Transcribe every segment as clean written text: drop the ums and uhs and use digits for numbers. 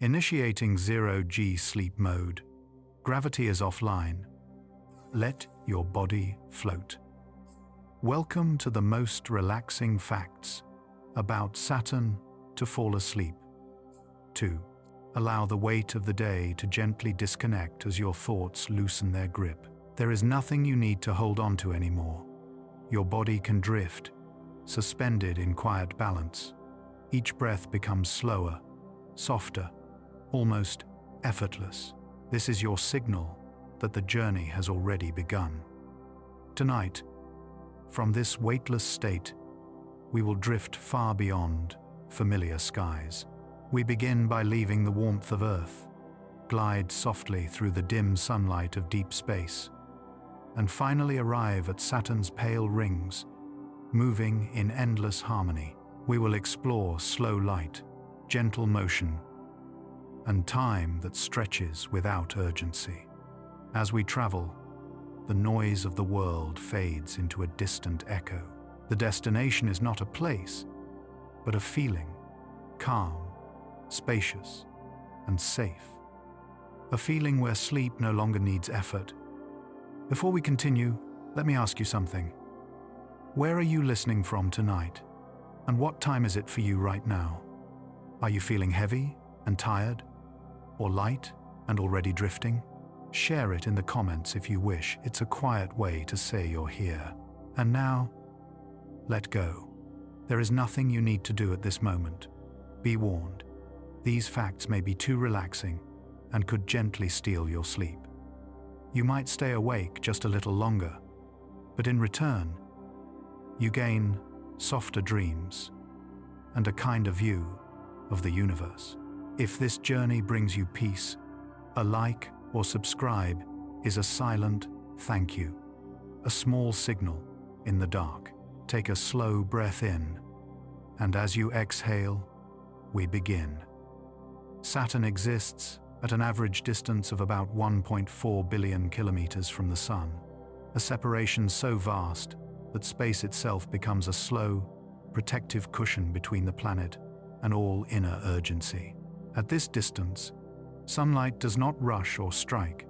Initiating 0G sleep mode. Gravity is offline. Let your body float. Welcome to the most relaxing facts about Saturn to fall asleep. 2. Allow the weight of the day to gently disconnect as your thoughts loosen their grip. There is nothing you need to hold on to anymore. Your body can drift, suspended in quiet balance. Each breath becomes slower, softer, almost effortless. This is your signal that the journey has already begun. Tonight, from this weightless state, we will drift far beyond familiar skies. We begin by leaving the warmth of Earth, glide softly through the dim sunlight of deep space, and finally arrive at Saturn's pale rings, moving in endless harmony. We will explore slow light, gentle motion, and time that stretches without urgency. As we travel, the noise of the world fades into a distant echo. The destination is not a place, but a feeling, calm, spacious, and safe. A feeling where sleep no longer needs effort. Before we continue, let me ask you something. Where are you listening from tonight? And what time is it for you right now? Are you feeling heavy and tired? Or light and already drifting? Share it in the comments if you wish. It's a quiet way to say you're here. And now, let go. There is nothing you need to do at this moment. Be warned. These facts may be too relaxing and could gently steal your sleep. You might stay awake just a little longer, but in return, you gain softer dreams and a kinder view of the universe. If this journey brings you peace, a like or subscribe is a silent thank you, a small signal in the dark. Take a slow breath in, and as you exhale, we begin. Saturn exists at an average distance of about 1.4 billion kilometers from the Sun, a separation so vast that space itself becomes a slow, protective cushion between the planet and all inner urgency. At this distance, sunlight does not rush or strike,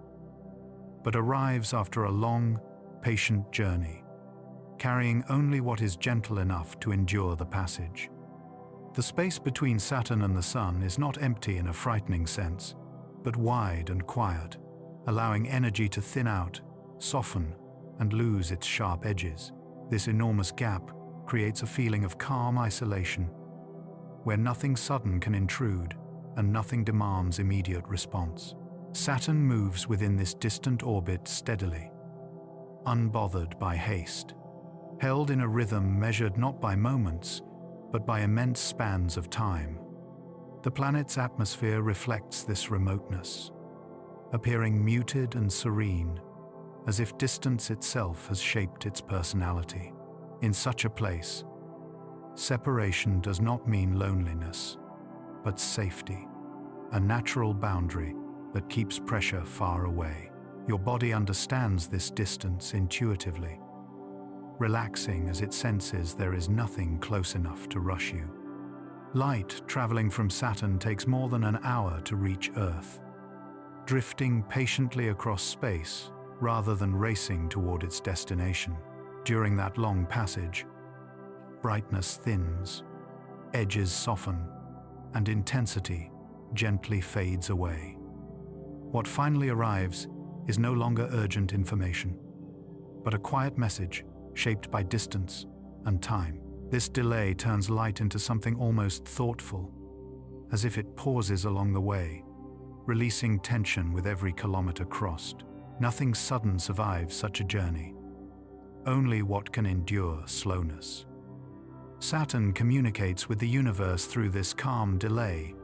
but arrives after a long, patient journey, carrying only what is gentle enough to endure the passage. The space between Saturn and the Sun is not empty in a frightening sense, but wide and quiet, allowing energy to thin out, soften, and lose its sharp edges. This enormous gap creates a feeling of calm isolation, where nothing sudden can intrude and nothing demands immediate response. Saturn moves within this distant orbit steadily, unbothered by haste, held in a rhythm measured not by moments, but by immense spans of time. The planet's atmosphere reflects this remoteness, appearing muted and serene, as if distance itself has shaped its personality. In such a place, separation does not mean loneliness, but safety, a natural boundary that keeps pressure far away. Your body understands this distance intuitively, relaxing as it senses there is nothing close enough to rush you. Light traveling from Saturn takes more than an hour to reach Earth, drifting patiently across space rather than racing toward its destination. During that long passage, brightness thins, edges soften, and intensity gently fades away. What finally arrives is no longer urgent information, but a quiet message shaped by distance and time. This delay turns light into something almost thoughtful, as if it pauses along the way, releasing tension with every kilometer crossed. Nothing sudden survives such a journey, only what can endure slowness. Saturn communicates with the universe through this calm delay,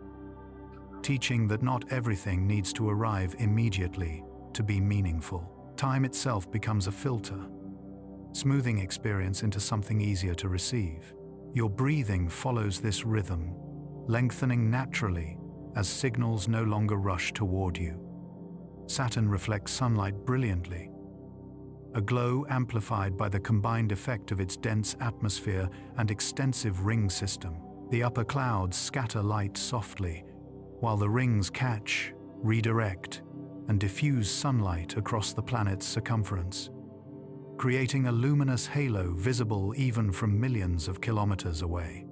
teaching that not everything needs to arrive immediately to be meaningful. Time itself becomes a filter, smoothing experience into something easier to receive. Your breathing follows this rhythm, lengthening naturally as signals no longer rush toward you. Saturn reflects sunlight brilliantly, a glow amplified by the combined effect of its dense atmosphere and extensive ring system. The upper clouds scatter light softly, while the rings catch, redirect, and diffuse sunlight across the planet's circumference, creating a luminous halo visible even from millions of kilometers away.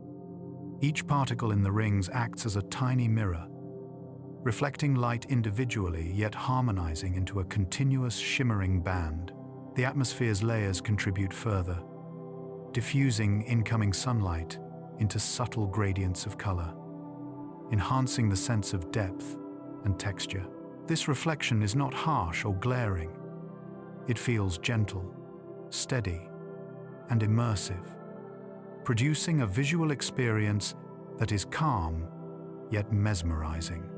Each particle in the rings acts as a tiny mirror, reflecting light individually yet harmonizing into a continuous shimmering band. The atmosphere's layers contribute further, diffusing incoming sunlight into subtle gradients of color, enhancing the sense of depth and texture. This reflection is not harsh or glaring. It feels gentle, steady, and immersive, producing a visual experience that is calm yet mesmerizing.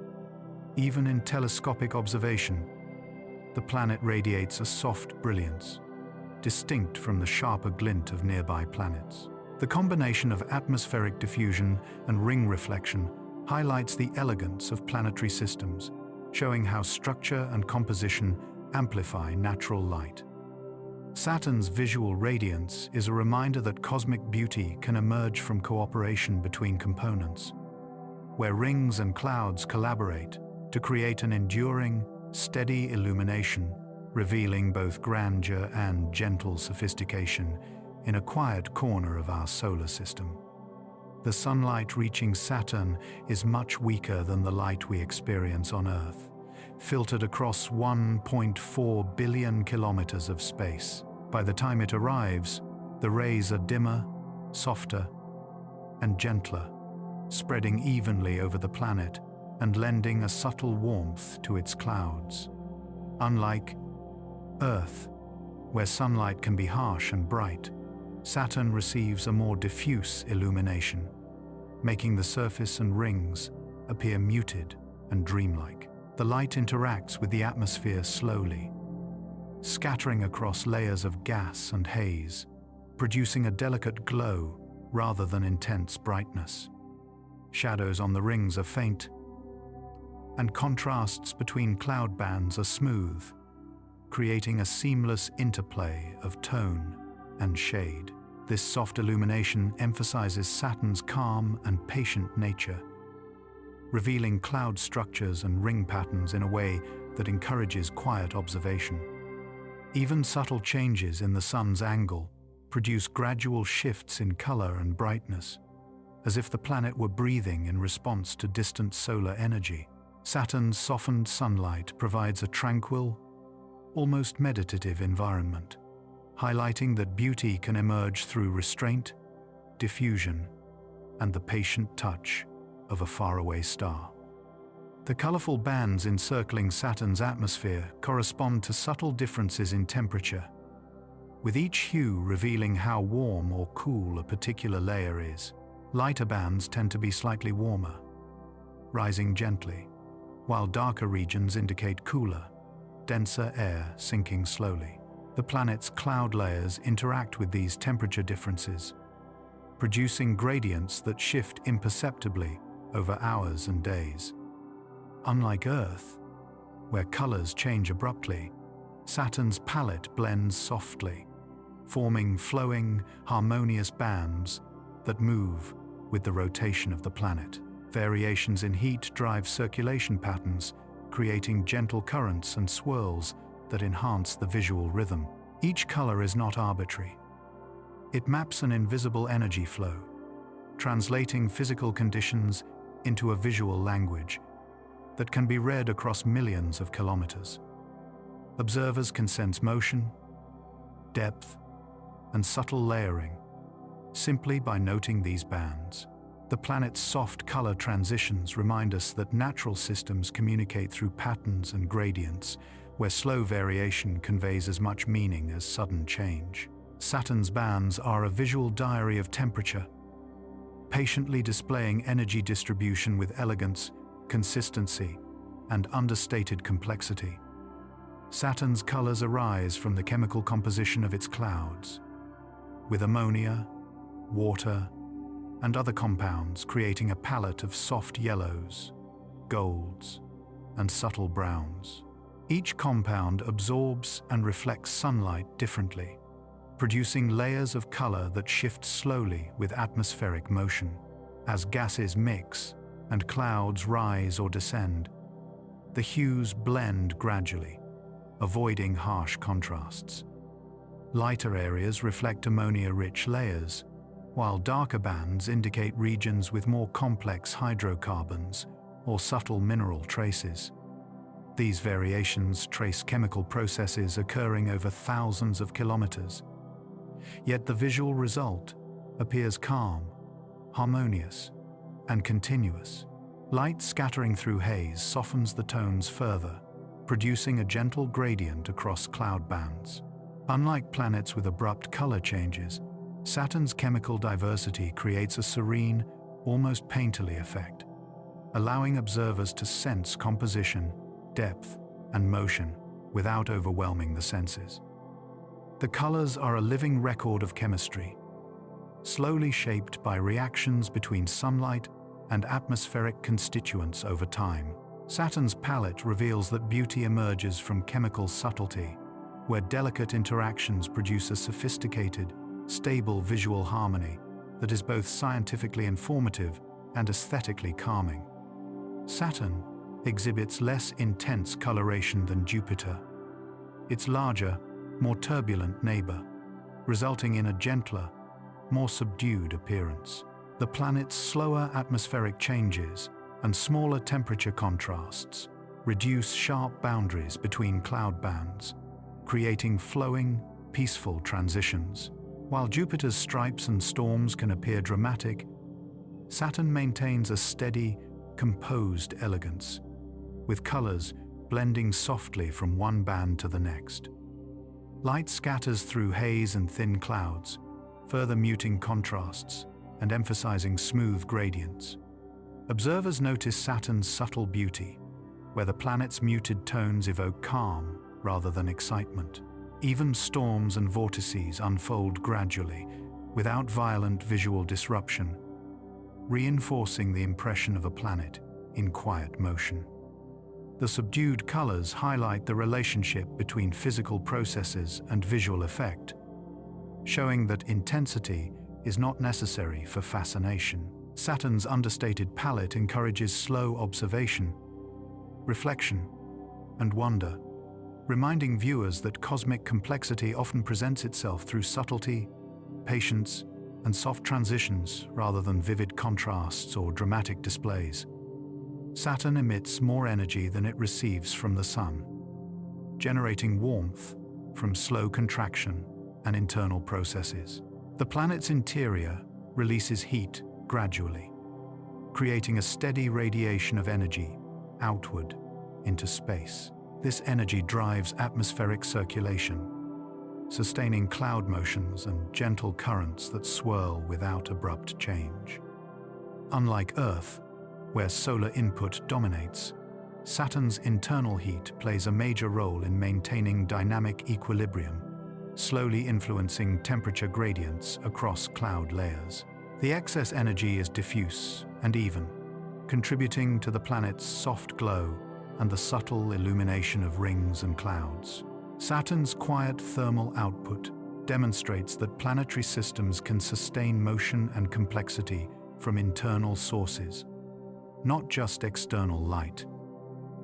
Even in telescopic observation, the planet radiates a soft brilliance, distinct from the sharper glint of nearby planets. The combination of atmospheric diffusion and ring reflection highlights the elegance of planetary systems, showing how structure and composition amplify natural light. Saturn's visual radiance is a reminder that cosmic beauty can emerge from cooperation between components, where rings and clouds collaborate to create an enduring, steady illumination, revealing both grandeur and gentle sophistication in a quiet corner of our solar system. The sunlight reaching Saturn is much weaker than the light we experience on Earth, filtered across 1.4 billion kilometers of space. By the time it arrives, the rays are dimmer, softer, and gentler, spreading evenly over the planet and lending a subtle warmth to its clouds. Unlike Earth, where sunlight can be harsh and bright, Saturn receives a more diffuse illumination, making the surface and rings appear muted and dreamlike. The light interacts with the atmosphere slowly, scattering across layers of gas and haze, producing a delicate glow rather than intense brightness. Shadows on the rings are faint, and contrasts between cloud bands are smooth, creating a seamless interplay of tone and shade. This soft illumination emphasizes Saturn's calm and patient nature, revealing cloud structures and ring patterns in a way that encourages quiet observation. Even subtle changes in the sun's angle produce gradual shifts in color and brightness, as if the planet were breathing in response to distant solar energy. Saturn's softened sunlight provides a tranquil, almost meditative environment, highlighting that beauty can emerge through restraint, diffusion, and the patient touch of a faraway star. The colorful bands encircling Saturn's atmosphere correspond to subtle differences in temperature, with each hue revealing how warm or cool a particular layer is. Lighter bands tend to be slightly warmer, rising gently, while darker regions indicate cooler, denser air sinking slowly. The planet's cloud layers interact with these temperature differences, producing gradients that shift imperceptibly over hours and days. Unlike Earth, where colors change abruptly, Saturn's palette blends softly, forming flowing, harmonious bands that move with the rotation of the planet. Variations in heat drive circulation patterns, creating gentle currents and swirls that enhance the visual rhythm. Each color is not arbitrary. It maps an invisible energy flow, translating physical conditions into a visual language that can be read across millions of kilometers. Observers can sense motion, depth, and subtle layering simply by noting these bands. The planet's soft color transitions remind us that natural systems communicate through patterns and gradients, where slow variation conveys as much meaning as sudden change. Saturn's bands are a visual diary of temperature, patiently displaying energy distribution with elegance, consistency, and understated complexity. Saturn's colors arise from the chemical composition of its clouds, with ammonia, water, and other compounds creating a palette of soft yellows, golds, and subtle browns. Each compound absorbs and reflects sunlight differently, producing layers of color that shift slowly with atmospheric motion. As gases mix, and clouds rise or descend, the hues blend gradually, avoiding harsh contrasts. Lighter areas reflect ammonia-rich layers, while darker bands indicate regions with more complex hydrocarbons or subtle mineral traces. These variations trace chemical processes occurring over thousands of kilometers. Yet the visual result appears calm, harmonious, and continuous. Light scattering through haze softens the tones further, producing a gentle gradient across cloud bands. Unlike planets with abrupt color changes, Saturn's chemical diversity creates a serene, almost painterly effect, allowing observers to sense composition, depth, and motion without overwhelming the senses. The colors are a living record of chemistry, slowly shaped by reactions between sunlight and atmospheric constituents over time. Saturn's palette reveals that beauty emerges from chemical subtlety, where delicate interactions produce a sophisticated, stable visual harmony that is both scientifically informative and aesthetically calming. Saturn exhibits less intense coloration than Jupiter, its larger, more turbulent neighbor, resulting in a gentler, more subdued appearance. The planet's slower atmospheric changes and smaller temperature contrasts reduce sharp boundaries between cloud bands, creating flowing, peaceful transitions. While Jupiter's stripes and storms can appear dramatic, Saturn maintains a steady, composed elegance, with colors blending softly from one band to the next. Light scatters through haze and thin clouds, further muting contrasts and emphasizing smooth gradients. Observers notice Saturn's subtle beauty, where the planet's muted tones evoke calm rather than excitement. Even storms and vortices unfold gradually, without violent visual disruption, reinforcing the impression of a planet in quiet motion. The subdued colors highlight the relationship between physical processes and visual effect, showing that intensity is not necessary for fascination. Saturn's understated palette encourages slow observation, reflection, and wonder, reminding viewers that cosmic complexity often presents itself through subtlety, patience, and soft transitions rather than vivid contrasts or dramatic displays. Saturn emits more energy than it receives from the Sun, generating warmth from slow contraction and internal processes. The planet's interior releases heat gradually, creating a steady radiation of energy outward into space. This energy drives atmospheric circulation, sustaining cloud motions and gentle currents that swirl without abrupt change. Unlike Earth, where solar input dominates, Saturn's internal heat plays a major role in maintaining dynamic equilibrium, slowly influencing temperature gradients across cloud layers. The excess energy is diffuse and even, contributing to the planet's soft glow and the subtle illumination of rings and clouds. Saturn's quiet thermal output demonstrates that planetary systems can sustain motion and complexity from internal sources, not just external light.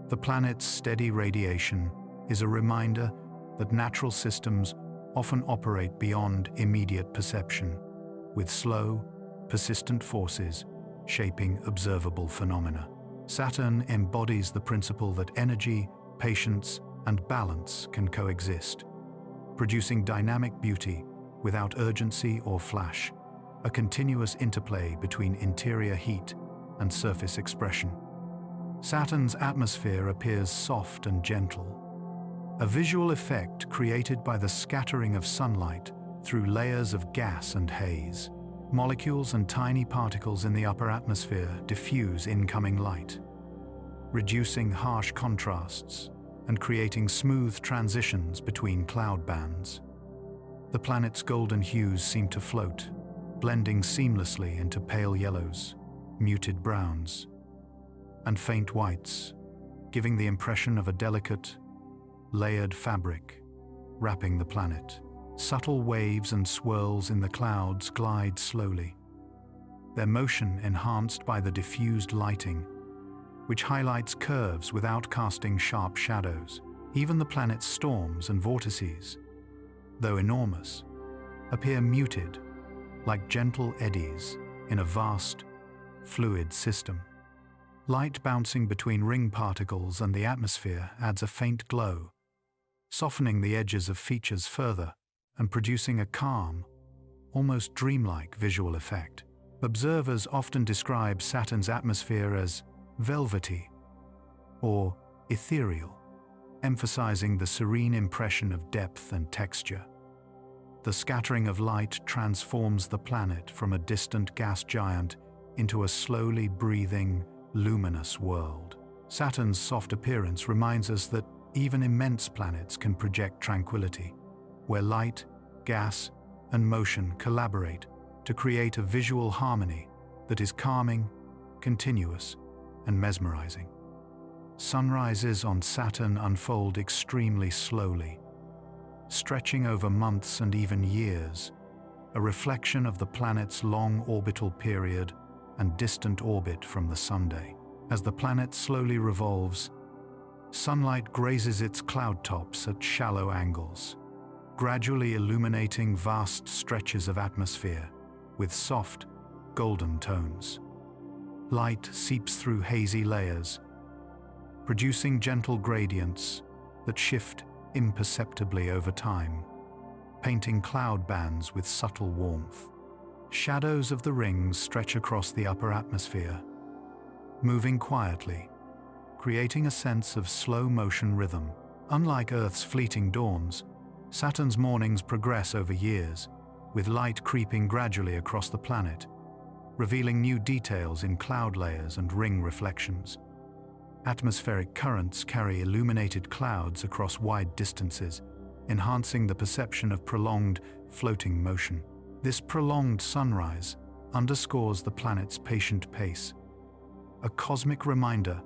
The planet's steady radiation is a reminder that natural systems often operate beyond immediate perception, with slow, persistent forces shaping observable phenomena. Saturn embodies the principle that energy, patience, and balance can coexist, producing dynamic beauty without urgency or flash, a continuous interplay between interior heat and surface expression. Saturn's atmosphere appears soft and gentle, a visual effect created by the scattering of sunlight through layers of gas and haze. Molecules and tiny particles in the upper atmosphere diffuse incoming light, reducing harsh contrasts and creating smooth transitions between cloud bands. The planet's golden hues seem to float, blending seamlessly into pale yellows, muted browns, and faint whites, giving the impression of a delicate, layered fabric wrapping the planet. Subtle waves and swirls in the clouds glide slowly, their motion enhanced by the diffused lighting, which highlights curves without casting sharp shadows. Even the planet's storms and vortices, though enormous, appear muted, like gentle eddies in a vast, fluid system. Light bouncing between ring particles and the atmosphere adds a faint glow, softening the edges of features further and producing a calm, almost dreamlike visual effect. Observers often describe Saturn's atmosphere as velvety or ethereal, emphasizing the serene impression of depth and texture. The scattering of light transforms the planet from a distant gas giant into a slowly breathing, luminous world. Saturn's soft appearance reminds us that even immense planets can project tranquility, where light, gas, and motion collaborate to create a visual harmony that is calming, continuous, and mesmerizing. Sunrises on Saturn unfold extremely slowly, stretching over months and even years, a reflection of the planet's long orbital period and distant orbit from the Sunday. As the planet slowly revolves, sunlight grazes its cloud tops at shallow angles, gradually illuminating vast stretches of atmosphere with soft, golden tones. Light seeps through hazy layers, producing gentle gradients that shift imperceptibly over time, painting cloud bands with subtle warmth. Shadows of the rings stretch across the upper atmosphere, moving quietly, creating a sense of slow-motion rhythm. Unlike Earth's fleeting dawns, Saturn's mornings progress over years, with light creeping gradually across the planet, revealing new details in cloud layers and ring reflections. Atmospheric currents carry illuminated clouds across wide distances, enhancing the perception of prolonged, floating motion. This prolonged sunrise underscores the planet's patient pace, a cosmic reminder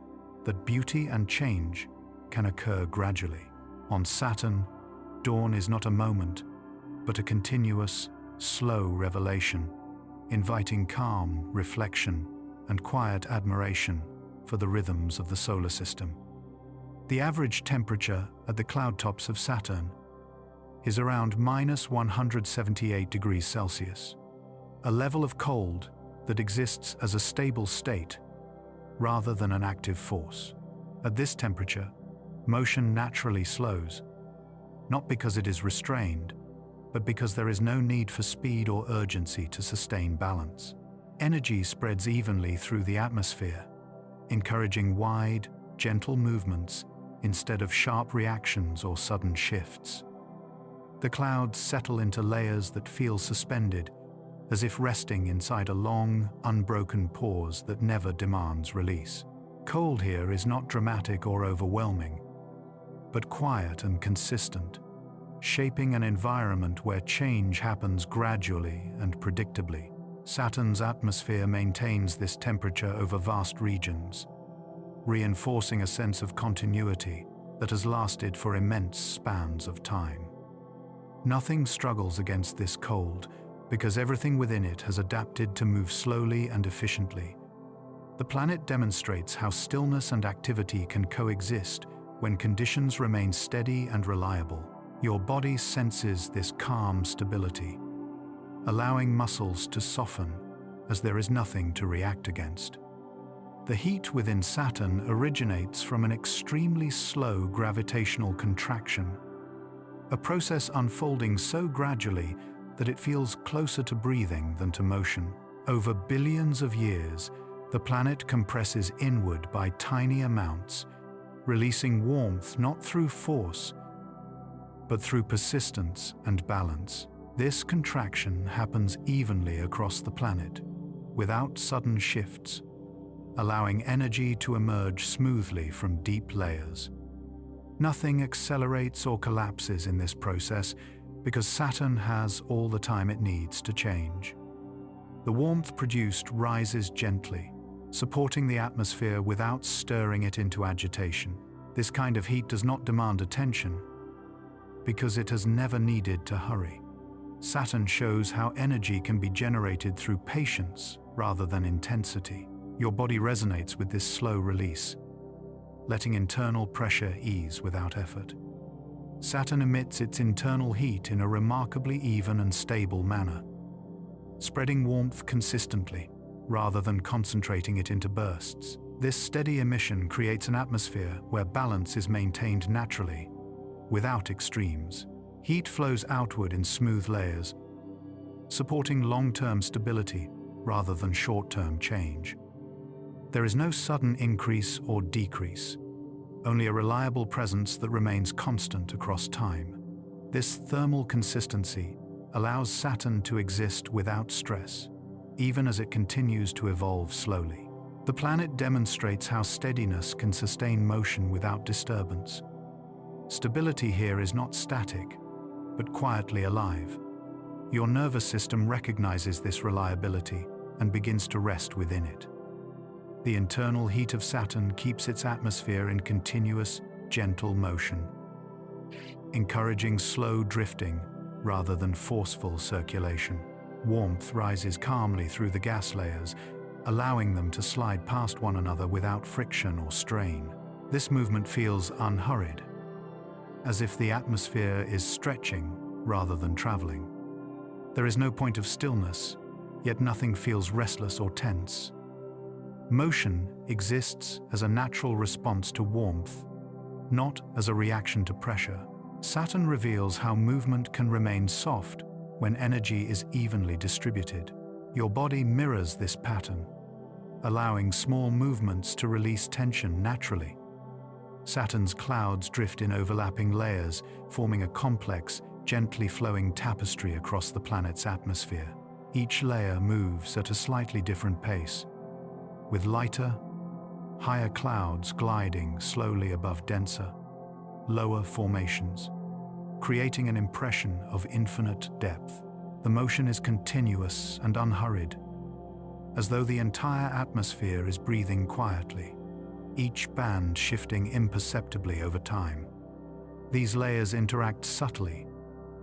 that beauty and change can occur gradually. On Saturn, dawn is not a moment, but a continuous, slow revelation, inviting calm, reflection, and quiet admiration for the rhythms of the solar system. The average temperature at the cloud tops of Saturn is around -178 degrees Celsius, a level of cold that exists as a stable state rather than an active force. At this temperature, motion naturally slows, not because it is restrained, but because there is no need for speed or urgency to sustain balance. Energy spreads evenly through the atmosphere, encouraging wide, gentle movements instead of sharp reactions or sudden shifts. The clouds settle into layers that feel suspended, as if resting inside a long, unbroken pause that never demands release. Cold here is not dramatic or overwhelming, but quiet and consistent, shaping an environment where change happens gradually and predictably. Saturn's atmosphere maintains this temperature over vast regions, reinforcing a sense of continuity that has lasted for immense spans of time. Nothing struggles against this cold because everything within it has adapted to move slowly and efficiently. The planet demonstrates how stillness and activity can coexist when conditions remain steady and reliable. Your body senses this calm stability, allowing muscles to soften as there is nothing to react against. The heat within Saturn originates from an extremely slow gravitational contraction, a process unfolding so gradually that it feels closer to breathing than to motion. Over billions of years, the planet compresses inward by tiny amounts, releasing warmth not through force, but through persistence and balance. This contraction happens evenly across the planet, without sudden shifts, allowing energy to emerge smoothly from deep layers. Nothing accelerates or collapses in this process because Saturn has all the time it needs to change. The warmth produced rises gently, supporting the atmosphere without stirring it into agitation. This kind of heat does not demand attention because it has never needed to hurry. Saturn shows how energy can be generated through patience rather than intensity. Your body resonates with this slow release, letting internal pressure ease without effort. Saturn emits its internal heat in a remarkably even and stable manner, spreading warmth consistently rather than concentrating it into bursts. This steady emission creates an atmosphere where balance is maintained naturally, without extremes. Heat flows outward in smooth layers, supporting long-term stability rather than short-term change. There is no sudden increase or decrease, only a reliable presence that remains constant across time. This thermal consistency allows Saturn to exist without stress, even as it continues to evolve slowly. The planet demonstrates how steadiness can sustain motion without disturbance. Stability here is not static, but quietly alive. Your nervous system recognizes this reliability and begins to rest within it. The internal heat of Saturn keeps its atmosphere in continuous, gentle motion, encouraging slow drifting rather than forceful circulation. Warmth rises calmly through the gas layers, allowing them to slide past one another without friction or strain. This movement feels unhurried, as if the atmosphere is stretching rather than traveling. There is no point of stillness, yet nothing feels restless or tense. Motion exists as a natural response to warmth, not as a reaction to pressure. Saturn reveals how movement can remain soft when energy is evenly distributed. Your body mirrors this pattern, allowing small movements to release tension naturally. Saturn's clouds drift in overlapping layers, forming a complex, gently flowing tapestry across the planet's atmosphere. Each layer moves at a slightly different pace, with lighter, higher clouds gliding slowly above denser, lower formations, creating an impression of infinite depth. The motion is continuous and unhurried, as though the entire atmosphere is breathing quietly, each band shifting imperceptibly over time. These layers interact subtly,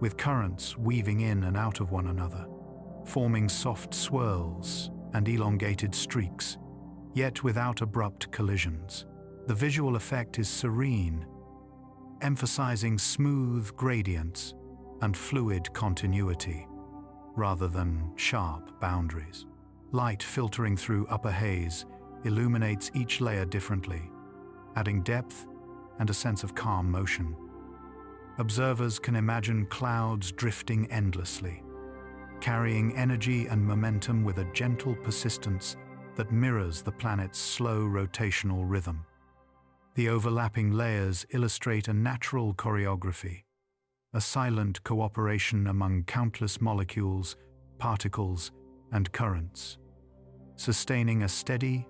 with currents weaving in and out of one another, forming soft swirls and elongated streaks, yet without abrupt collisions. The visual effect is serene, emphasizing smooth gradients and fluid continuity, rather than sharp boundaries. Light filtering through upper haze illuminates each layer differently, adding depth and a sense of calm motion. Observers can imagine clouds drifting endlessly, carrying energy and momentum with a gentle persistence that mirrors the planet's slow rotational rhythm. The overlapping layers illustrate a natural choreography, a silent cooperation among countless molecules, particles, and currents, sustaining a steady,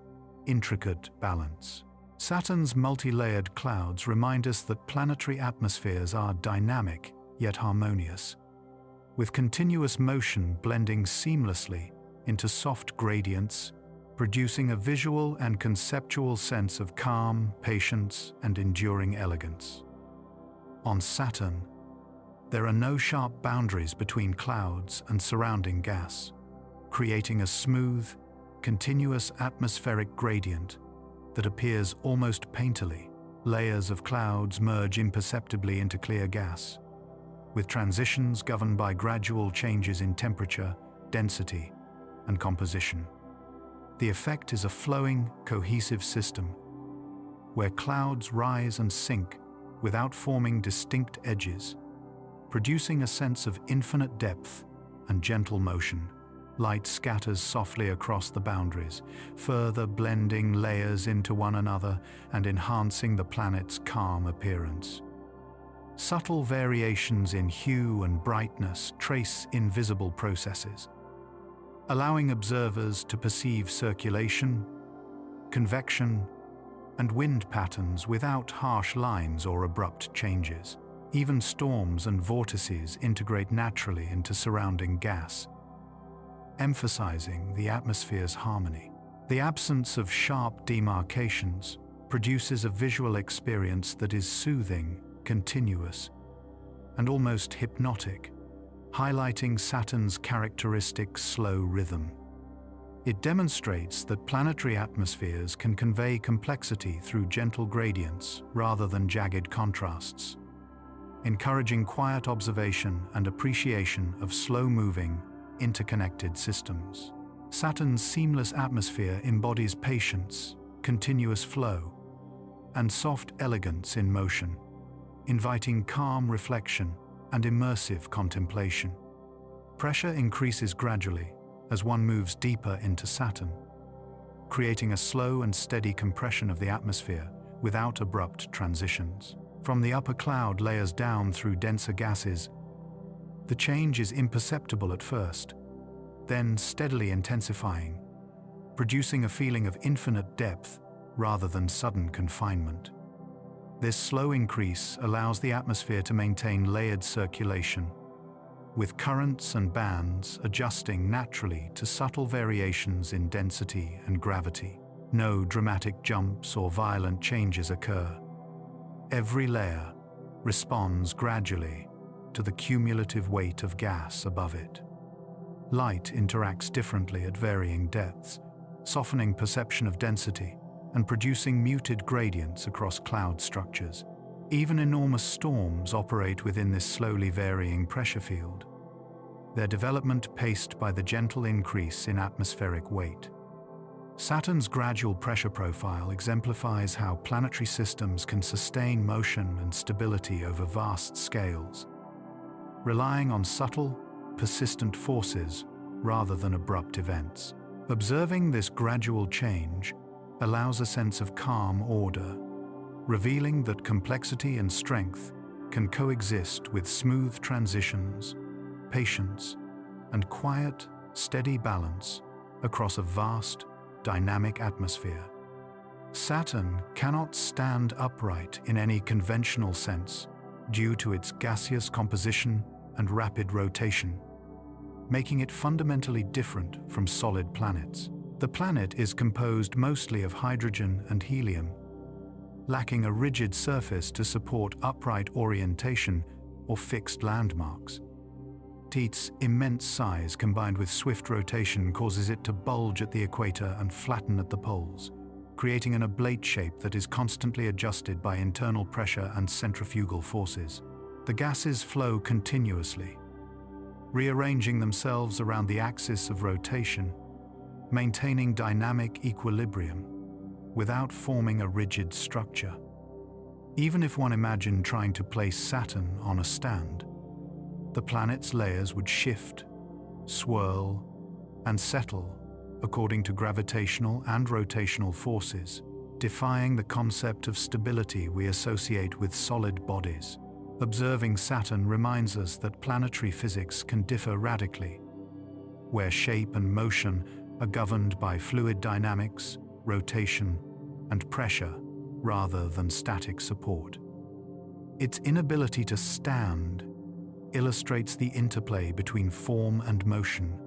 intricate balance. Saturn's multi-layered clouds remind us that planetary atmospheres are dynamic yet harmonious, with continuous motion blending seamlessly into soft gradients, producing a visual and conceptual sense of calm, patience, and enduring elegance. On Saturn, there are no sharp boundaries between clouds and surrounding gas, creating a smooth, continuous atmospheric gradient that appears almost painterly. Layers of clouds merge imperceptibly into clear gas, with transitions governed by gradual changes in temperature, density, and composition. The effect is a flowing, cohesive system, where clouds rise and sink without forming distinct edges, producing a sense of infinite depth and gentle motion. Light scatters softly across the boundaries, further blending layers into one another and enhancing the planet's calm appearance. Subtle variations in hue and brightness trace invisible processes, allowing observers to perceive circulation, convection, and wind patterns without harsh lines or abrupt changes. Even storms and vortices integrate naturally into surrounding gas, emphasizing the atmosphere's harmony. The absence of sharp demarcations produces a visual experience that is soothing, continuous, and almost hypnotic, highlighting Saturn's characteristic slow rhythm. It demonstrates that planetary atmospheres can convey complexity through gentle gradients rather than jagged contrasts, encouraging quiet observation and appreciation of slow-moving, interconnected systems. Saturn's seamless atmosphere embodies patience, continuous flow, and soft elegance in motion, inviting calm reflection and immersive contemplation. Pressure increases gradually as one moves deeper into Saturn, creating a slow and steady compression of the atmosphere without abrupt transitions. From the upper cloud layers down through denser gases, the change is imperceptible at first, then steadily intensifying, producing a feeling of infinite depth rather than sudden confinement. This slow increase allows the atmosphere to maintain layered circulation, with currents and bands adjusting naturally to subtle variations in density and gravity. No dramatic jumps or violent changes occur. Every layer responds gradually to the cumulative weight of gas above it. Light interacts differently at varying depths, softening perception of density and producing muted gradients across cloud structures. Even enormous storms operate within this slowly varying pressure field, their development paced by the gentle increase in atmospheric weight. Saturn's gradual pressure profile exemplifies how planetary systems can sustain motion and stability over vast scales, relying on subtle, persistent forces rather than abrupt events. Observing this gradual change allows a sense of calm order, revealing that complexity and strength can coexist with smooth transitions, patience, and quiet, steady balance across a vast, dynamic atmosphere. Saturn cannot stand upright in any conventional sense due to its gaseous composition and rapid rotation, making it fundamentally different from solid planets. The planet is composed mostly of hydrogen and helium, lacking a rigid surface to support upright orientation or fixed landmarks. Its immense size combined with swift rotation causes it to bulge at the equator and flatten at the poles, creating an oblate shape that is constantly adjusted by internal pressure and centrifugal forces. The gases flow continuously, rearranging themselves around the axis of rotation, maintaining dynamic equilibrium without forming a rigid structure. Even if one imagined trying to place Saturn on a stand, the planet's layers would shift, swirl, and settle according to gravitational and rotational forces, defying the concept of stability we associate with solid bodies. Observing Saturn reminds us that planetary physics can differ radically, where shape and motion are governed by fluid dynamics, rotation, and pressure rather than static support. Its inability to stand illustrates the interplay between form and motion,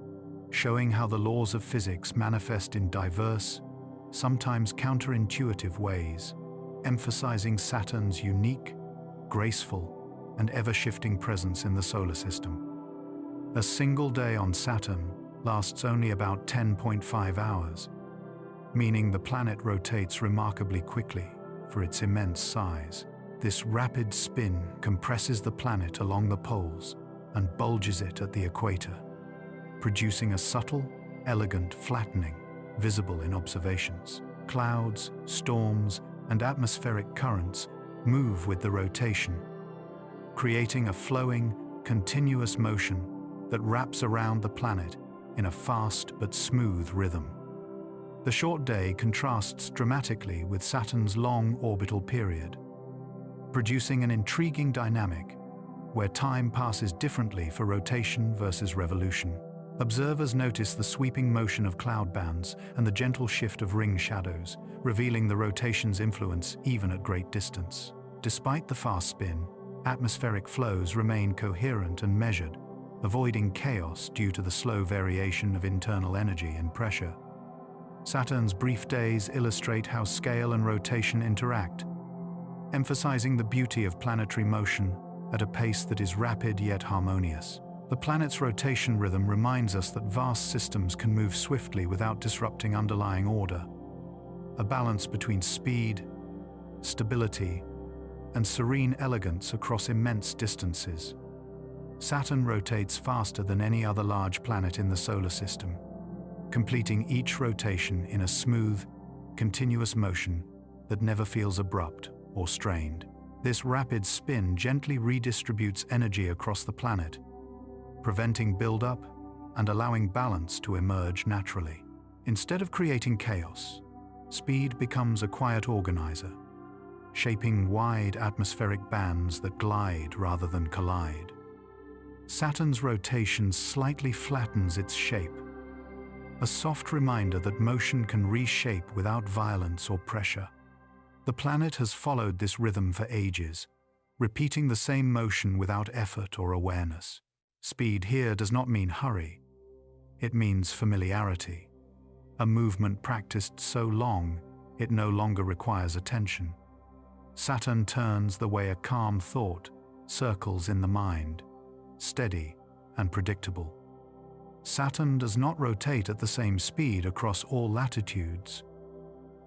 showing how the laws of physics manifest in diverse, sometimes counterintuitive ways, emphasizing Saturn's unique, graceful, and ever-shifting presence in the solar system. A single day on Saturn lasts only about 10.5 hours, meaning the planet rotates remarkably quickly for its immense size. This rapid spin compresses the planet along the poles and bulges it at the equator, producing a subtle, elegant flattening visible in observations. Clouds, storms, and atmospheric currents move with the rotation, creating a flowing, continuous motion that wraps around the planet in a fast but smooth rhythm. The short day contrasts dramatically with Saturn's long orbital period, producing an intriguing dynamic where time passes differently for rotation versus revolution. Observers notice the sweeping motion of cloud bands and the gentle shift of ring shadows, revealing the rotation's influence even at great distance. Despite the fast spin, atmospheric flows remain coherent and measured, avoiding chaos due to the slow variation of internal energy and pressure. Saturn's brief days illustrate how scale and rotation interact, emphasizing the beauty of planetary motion at a pace that is rapid yet harmonious. The planet's rotation rhythm reminds us that vast systems can move swiftly without disrupting underlying order. A balance between speed, stability, and serene elegance across immense distances. Saturn rotates faster than any other large planet in the solar system, completing each rotation in a smooth, continuous motion that never feels abrupt or strained. This rapid spin gently redistributes energy across the planet, preventing buildup and allowing balance to emerge naturally. Instead of creating chaos, speed becomes a quiet organizer, shaping wide atmospheric bands that glide rather than collide. Saturn's rotation slightly flattens its shape, a soft reminder that motion can reshape without violence or pressure. The planet has followed this rhythm for ages, repeating the same motion without effort or awareness. Speed here does not mean hurry. It means familiarity, a movement practiced so long it no longer requires attention. Saturn turns the way a calm thought circles in the mind, steady and predictable. Saturn does not rotate at the same speed across all latitudes,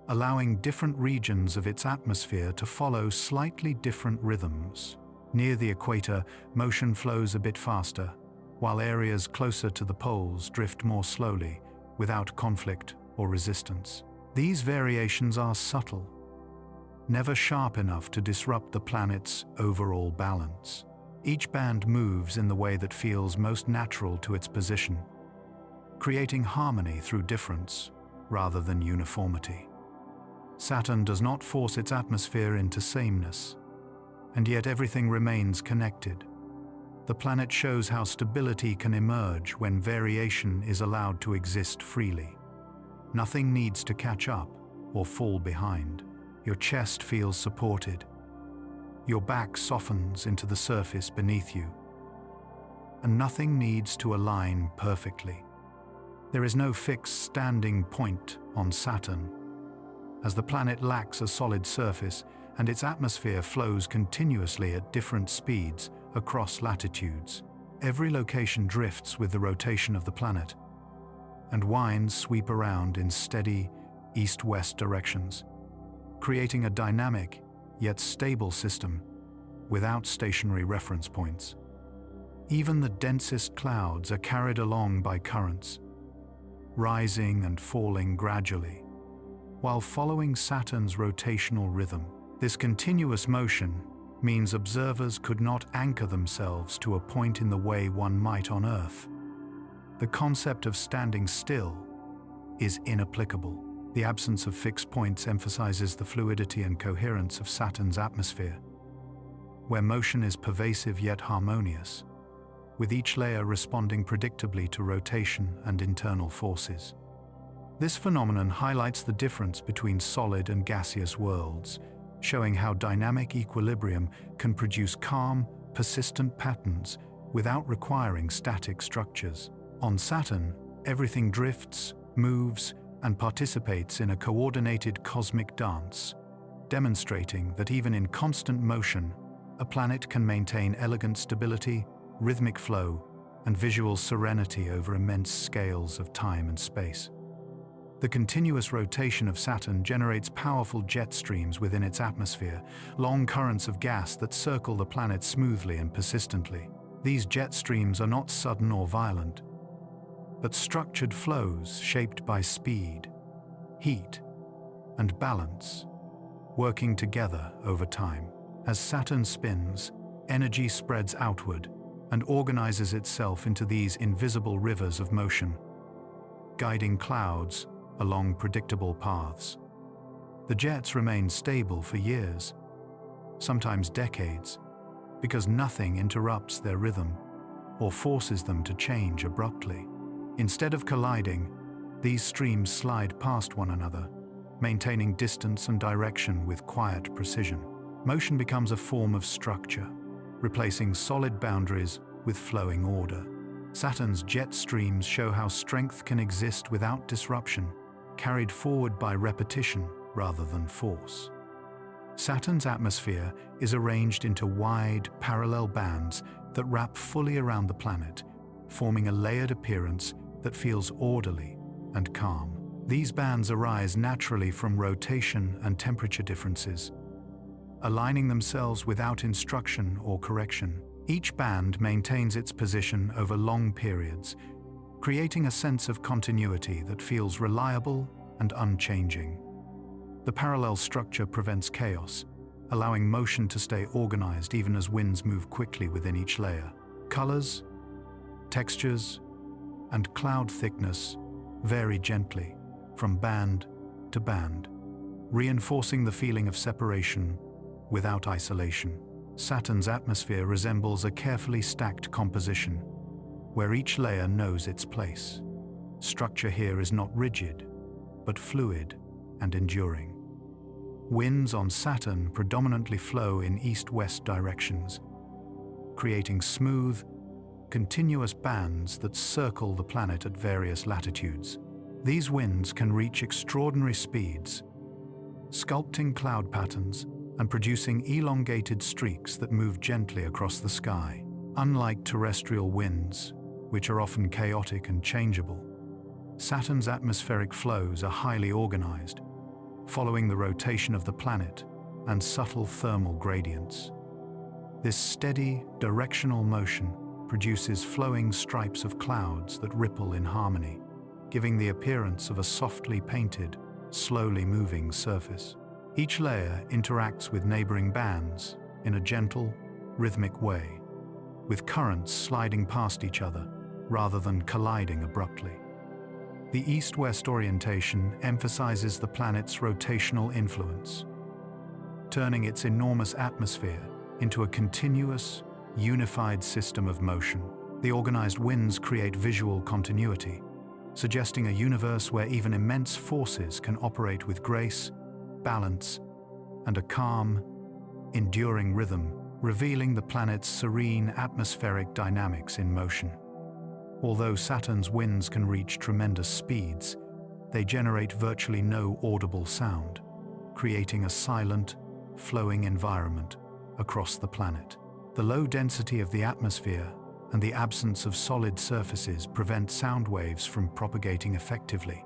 allowing different regions of its atmosphere to follow slightly different rhythms. Near the equator, motion flows a bit faster, while areas closer to the poles drift more slowly, without conflict or resistance. These variations are subtle, never sharp enough to disrupt the planet's overall balance. Each band moves in the way that feels most natural to its position, creating harmony through difference rather than uniformity. Saturn does not force its atmosphere into sameness, and yet everything remains connected. The planet shows how stability can emerge when variation is allowed to exist freely. Nothing needs to catch up or fall behind. Your chest feels supported. Your back softens into the surface beneath you, and nothing needs to align perfectly. There is no fixed standing point on Saturn, as the planet lacks a solid surface and its atmosphere flows continuously at different speeds across latitudes. Every location drifts with the rotation of the planet, and winds sweep around in steady east-west directions, creating a dynamic yet stable system without stationary reference points. Even the densest clouds are carried along by currents, rising and falling gradually, while following Saturn's rotational rhythm. This continuous motion means observers could not anchor themselves to a point in the way one might on Earth. The concept of standing still is inapplicable. The absence of fixed points emphasizes the fluidity and coherence of Saturn's atmosphere, where motion is pervasive yet harmonious, with each layer responding predictably to rotation and internal forces. This phenomenon highlights the difference between solid and gaseous worlds, showing how dynamic equilibrium can produce calm, persistent patterns without requiring static structures. On Saturn, everything drifts, moves, and participates in a coordinated cosmic dance, demonstrating that even in constant motion, a planet can maintain elegant stability, rhythmic flow, and visual serenity over immense scales of time and space. The continuous rotation of Saturn generates powerful jet streams within its atmosphere, long currents of gas that circle the planet smoothly and persistently. These jet streams are not sudden or violent, but structured flows shaped by speed, heat, and balance, working together over time. As Saturn spins, energy spreads outward and organizes itself into these invisible rivers of motion, guiding clouds along predictable paths. The jets remain stable for years, sometimes decades, because nothing interrupts their rhythm or forces them to change abruptly. Instead of colliding, these streams slide past one another, maintaining distance and direction with quiet precision. Motion becomes a form of structure, replacing solid boundaries with flowing order. Saturn's jet streams show how strength can exist without disruption, carried forward by repetition rather than force. Saturn's atmosphere is arranged into wide, parallel bands that wrap fully around the planet, forming a layered appearance that feels orderly and calm. These bands arise naturally from rotation and temperature differences, aligning themselves without instruction or correction. Each band maintains its position over long periods, creating a sense of continuity that feels reliable and unchanging. The parallel structure prevents chaos, allowing motion to stay organized even as winds move quickly within each layer. Colors, textures, and cloud thickness vary gently from band to band, reinforcing the feeling of separation without isolation. Saturn's atmosphere resembles a carefully stacked composition, where each layer knows its place. Structure here is not rigid, but fluid and enduring. Winds on Saturn predominantly flow in east-west directions, creating smooth, continuous bands that circle the planet at various latitudes. These winds can reach extraordinary speeds, sculpting cloud patterns and producing elongated streaks that move gently across the sky. Unlike terrestrial winds, which are often chaotic and changeable, Saturn's atmospheric flows are highly organized, following the rotation of the planet and subtle thermal gradients. This steady, directional motion produces flowing stripes of clouds that ripple in harmony, giving the appearance of a softly painted, slowly moving surface. Each layer interacts with neighboring bands in a gentle, rhythmic way, with currents sliding past each other rather than colliding abruptly. The east-west orientation emphasizes the planet's rotational influence, turning its enormous atmosphere into a continuous, unified system of motion. The organized winds create visual continuity, suggesting a universe where even immense forces can operate with grace, balance, and a calm, enduring rhythm, revealing the planet's serene atmospheric dynamics in motion. Although Saturn's winds can reach tremendous speeds, they generate virtually no audible sound, creating a silent, flowing environment across the planet. The low density of the atmosphere and the absence of solid surfaces prevent sound waves from propagating effectively,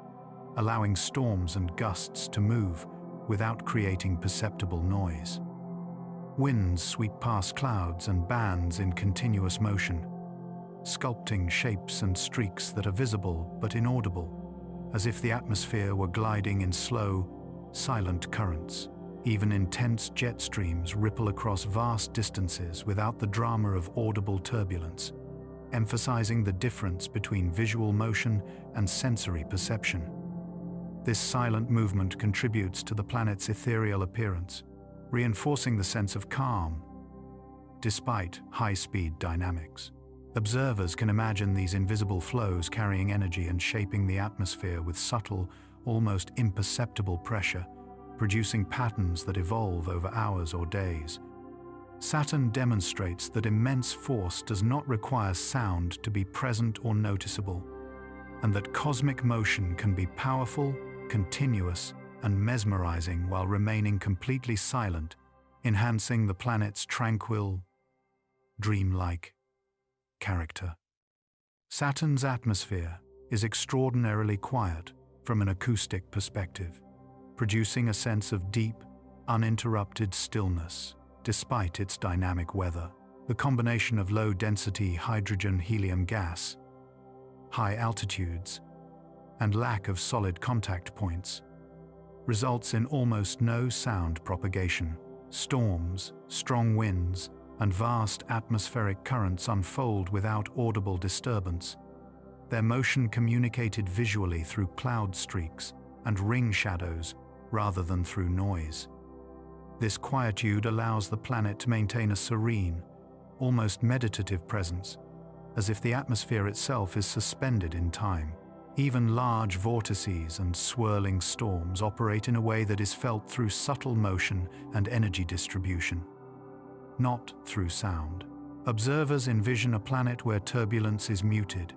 allowing storms and gusts to move without creating perceptible noise. Winds sweep past clouds and bands in continuous motion, sculpting shapes and streaks that are visible but inaudible, as if the atmosphere were gliding in slow, silent currents. Even intense jet streams ripple across vast distances without the drama of audible turbulence, emphasizing the difference between visual motion and sensory perception. This silent movement contributes to the planet's ethereal appearance, reinforcing the sense of calm, despite high-speed dynamics. Observers can imagine these invisible flows carrying energy and shaping the atmosphere with subtle, almost imperceptible pressure, producing patterns that evolve over hours or days. Saturn demonstrates that immense force does not require sound to be present or noticeable, and that cosmic motion can be powerful, continuous, and mesmerizing while remaining completely silent, enhancing the planet's tranquil, dreamlike character. Saturn's atmosphere is extraordinarily quiet from an acoustic perspective, producing a sense of deep, uninterrupted stillness despite its dynamic weather. The combination of low-density hydrogen-helium gas, high altitudes, and lack of solid contact points results in almost no sound propagation. Storms, strong winds, and vast atmospheric currents unfold without audible disturbance, their motion communicated visually through cloud streaks and ring shadows rather than through noise. This quietude allows the planet to maintain a serene, almost meditative presence, as if the atmosphere itself is suspended in time. Even large vortices and swirling storms operate in a way that is felt through subtle motion and energy distribution, not through sound. Observers envision a planet where turbulence is muted,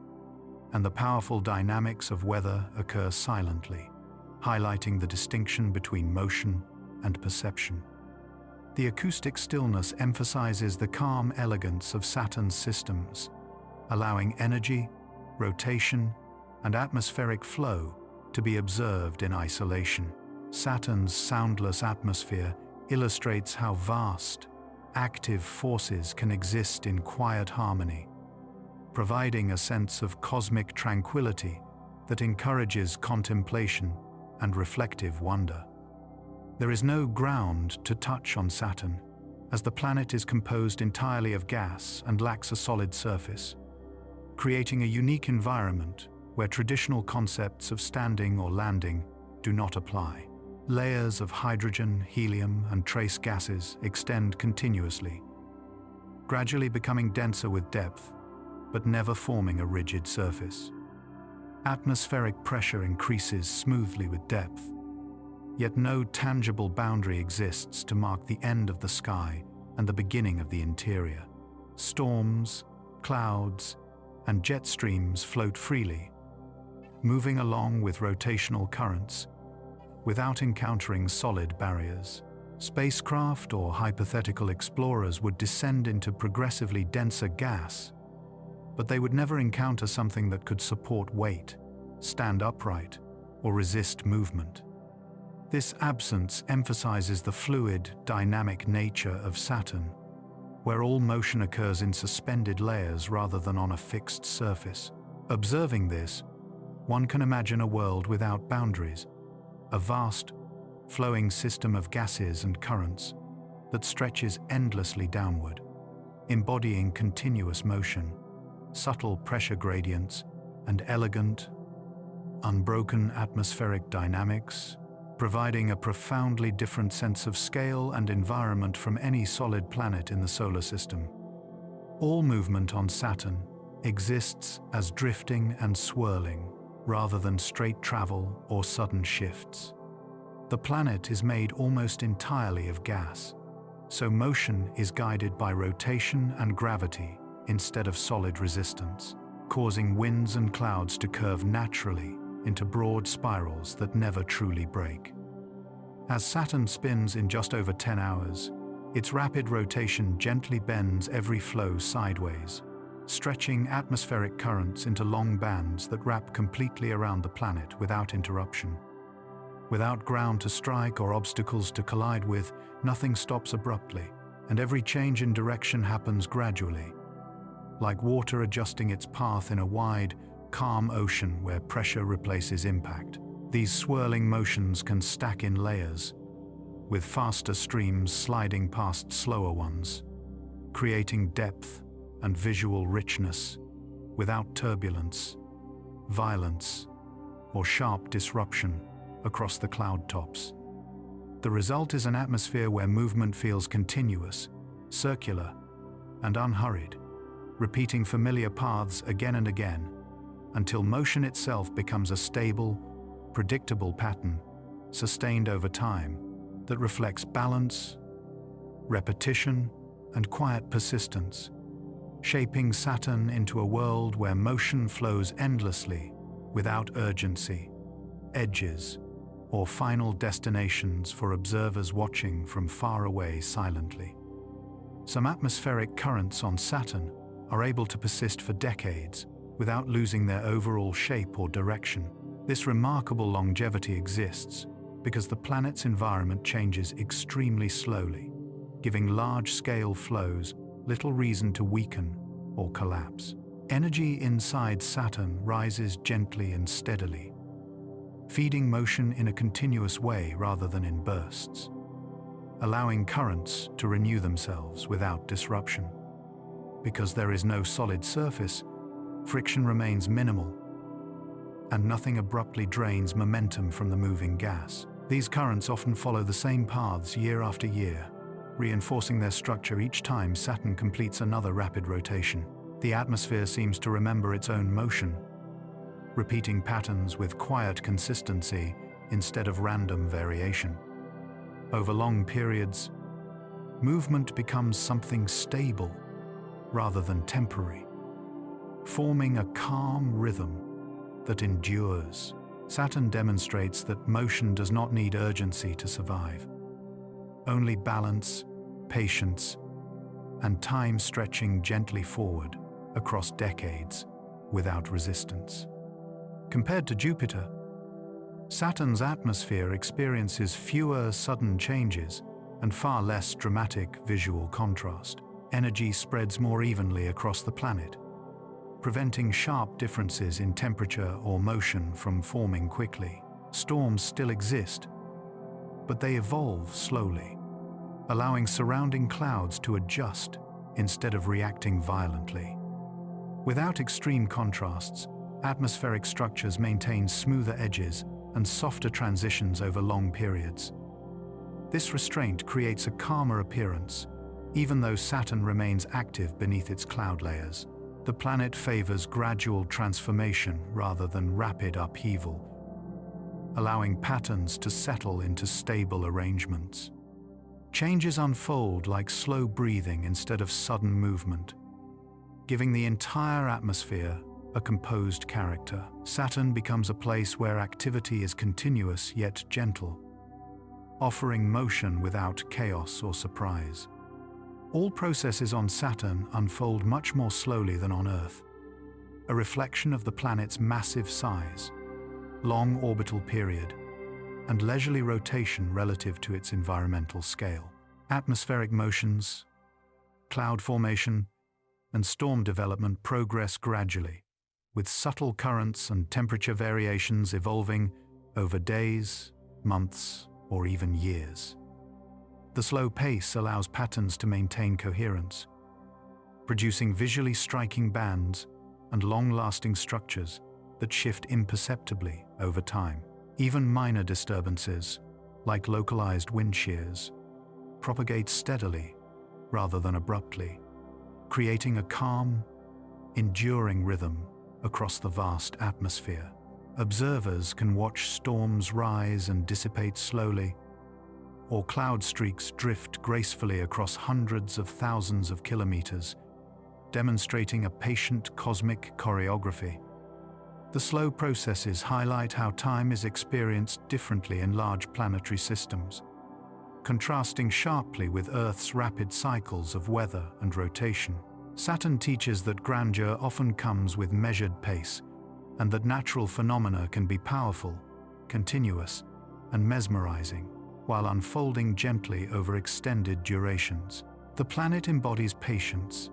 and the powerful dynamics of weather occur silently, highlighting the distinction between motion and perception. The acoustic stillness emphasizes the calm elegance of Saturn's systems, allowing energy, rotation, and atmospheric flow to be observed in isolation. Saturn's soundless atmosphere illustrates how vast, active forces can exist in quiet harmony, providing a sense of cosmic tranquility that encourages contemplation and reflective wonder. There is no ground to touch on Saturn, as the planet is composed entirely of gas and lacks a solid surface, creating a unique environment where traditional concepts of standing or landing do not apply. Layers of hydrogen, helium, and trace gases extend continuously, gradually becoming denser with depth, but never forming a rigid surface. Atmospheric pressure increases smoothly with depth, yet no tangible boundary exists to mark the end of the sky and the beginning of the interior. Storms, clouds, and jet streams float freely, moving along with rotational currents, without encountering solid barriers. Spacecraft or hypothetical explorers would descend into progressively denser gas, but they would never encounter something that could support weight, stand upright, or resist movement. This absence emphasizes the fluid, dynamic nature of Saturn, where all motion occurs in suspended layers rather than on a fixed surface. Observing this, one can imagine a world without boundaries, a vast, flowing system of gases and currents that stretches endlessly downward, embodying continuous motion, subtle pressure gradients, and elegant, unbroken atmospheric dynamics, providing a profoundly different sense of scale and environment from any solid planet in the solar system. All movement on Saturn exists as drifting and swirling, rather than straight travel or sudden shifts. The planet is made almost entirely of gas, so motion is guided by rotation and gravity instead of solid resistance, causing winds and clouds to curve naturally into broad spirals that never truly break. As Saturn spins in just over 10 hours, its rapid rotation gently bends every flow sideways, stretching atmospheric currents into long bands that wrap completely around the planet without interruption. Without ground to strike or obstacles to collide with, nothing stops abruptly, and every change in direction happens gradually, like water adjusting its path in a wide, calm ocean where pressure replaces impact. These swirling motions can stack in layers, with faster streams sliding past slower ones, creating depth and visual richness without turbulence, violence, or sharp disruption across the cloud tops. The result is an atmosphere where movement feels continuous, circular, and unhurried, repeating familiar paths again and again, until motion itself becomes a stable, predictable pattern, sustained over time, that reflects balance, repetition, and quiet persistence, shaping Saturn into a world where motion flows endlessly, without urgency, edges, or final destinations for observers watching from far away silently. Some atmospheric currents on Saturn are able to persist for decades without losing their overall shape or direction. This remarkable longevity exists because the planet's environment changes extremely slowly, giving large-scale flows little reason to weaken or collapse. Energy inside Saturn rises gently and steadily, feeding motion in a continuous way rather than in bursts, allowing currents to renew themselves without disruption. Because there is no solid surface, friction remains minimal, and nothing abruptly drains momentum from the moving gas. These currents often follow the same paths year after year, reinforcing their structure each time Saturn completes another rapid rotation. The atmosphere seems to remember its own motion, repeating patterns with quiet consistency instead of random variation. Over long periods, movement becomes something stable rather than temporary, forming a calm rhythm that endures. Saturn demonstrates that motion does not need urgency to survive. Only balance, patience, and time stretching gently forward across decades without resistance. Compared to Jupiter, Saturn's atmosphere experiences fewer sudden changes and far less dramatic visual contrast. Energy spreads more evenly across the planet, preventing sharp differences in temperature or motion from forming quickly. Storms still exist, but they evolve slowly, allowing surrounding clouds to adjust instead of reacting violently. Without extreme contrasts, atmospheric structures maintain smoother edges and softer transitions over long periods. This restraint creates a calmer appearance, even though Saturn remains active beneath its cloud layers. The planet favors gradual transformation rather than rapid upheaval, allowing patterns to settle into stable arrangements. Changes unfold like slow breathing instead of sudden movement, giving the entire atmosphere a composed character. Saturn becomes a place where activity is continuous yet gentle, offering motion without chaos or surprise. All processes on Saturn unfold much more slowly than on Earth, a reflection of the planet's massive size, long orbital period, and leisurely rotation relative to its environmental scale. Atmospheric motions, cloud formation, and storm development progress gradually, with subtle currents and temperature variations evolving over days, months, or even years. The slow pace allows patterns to maintain coherence, producing visually striking bands and long-lasting structures that shift imperceptibly over time. Even minor disturbances, like localized wind shears, propagate steadily rather than abruptly, creating a calm, enduring rhythm across the vast atmosphere. Observers can watch storms rise and dissipate slowly, or cloud streaks drift gracefully across hundreds of thousands of kilometers, demonstrating a patient cosmic choreography. The slow processes highlight how time is experienced differently in large planetary systems, contrasting sharply with Earth's rapid cycles of weather and rotation. Saturn teaches that grandeur often comes with measured pace, and that natural phenomena can be powerful, continuous, and mesmerizing, while unfolding gently over extended durations. The planet embodies patience,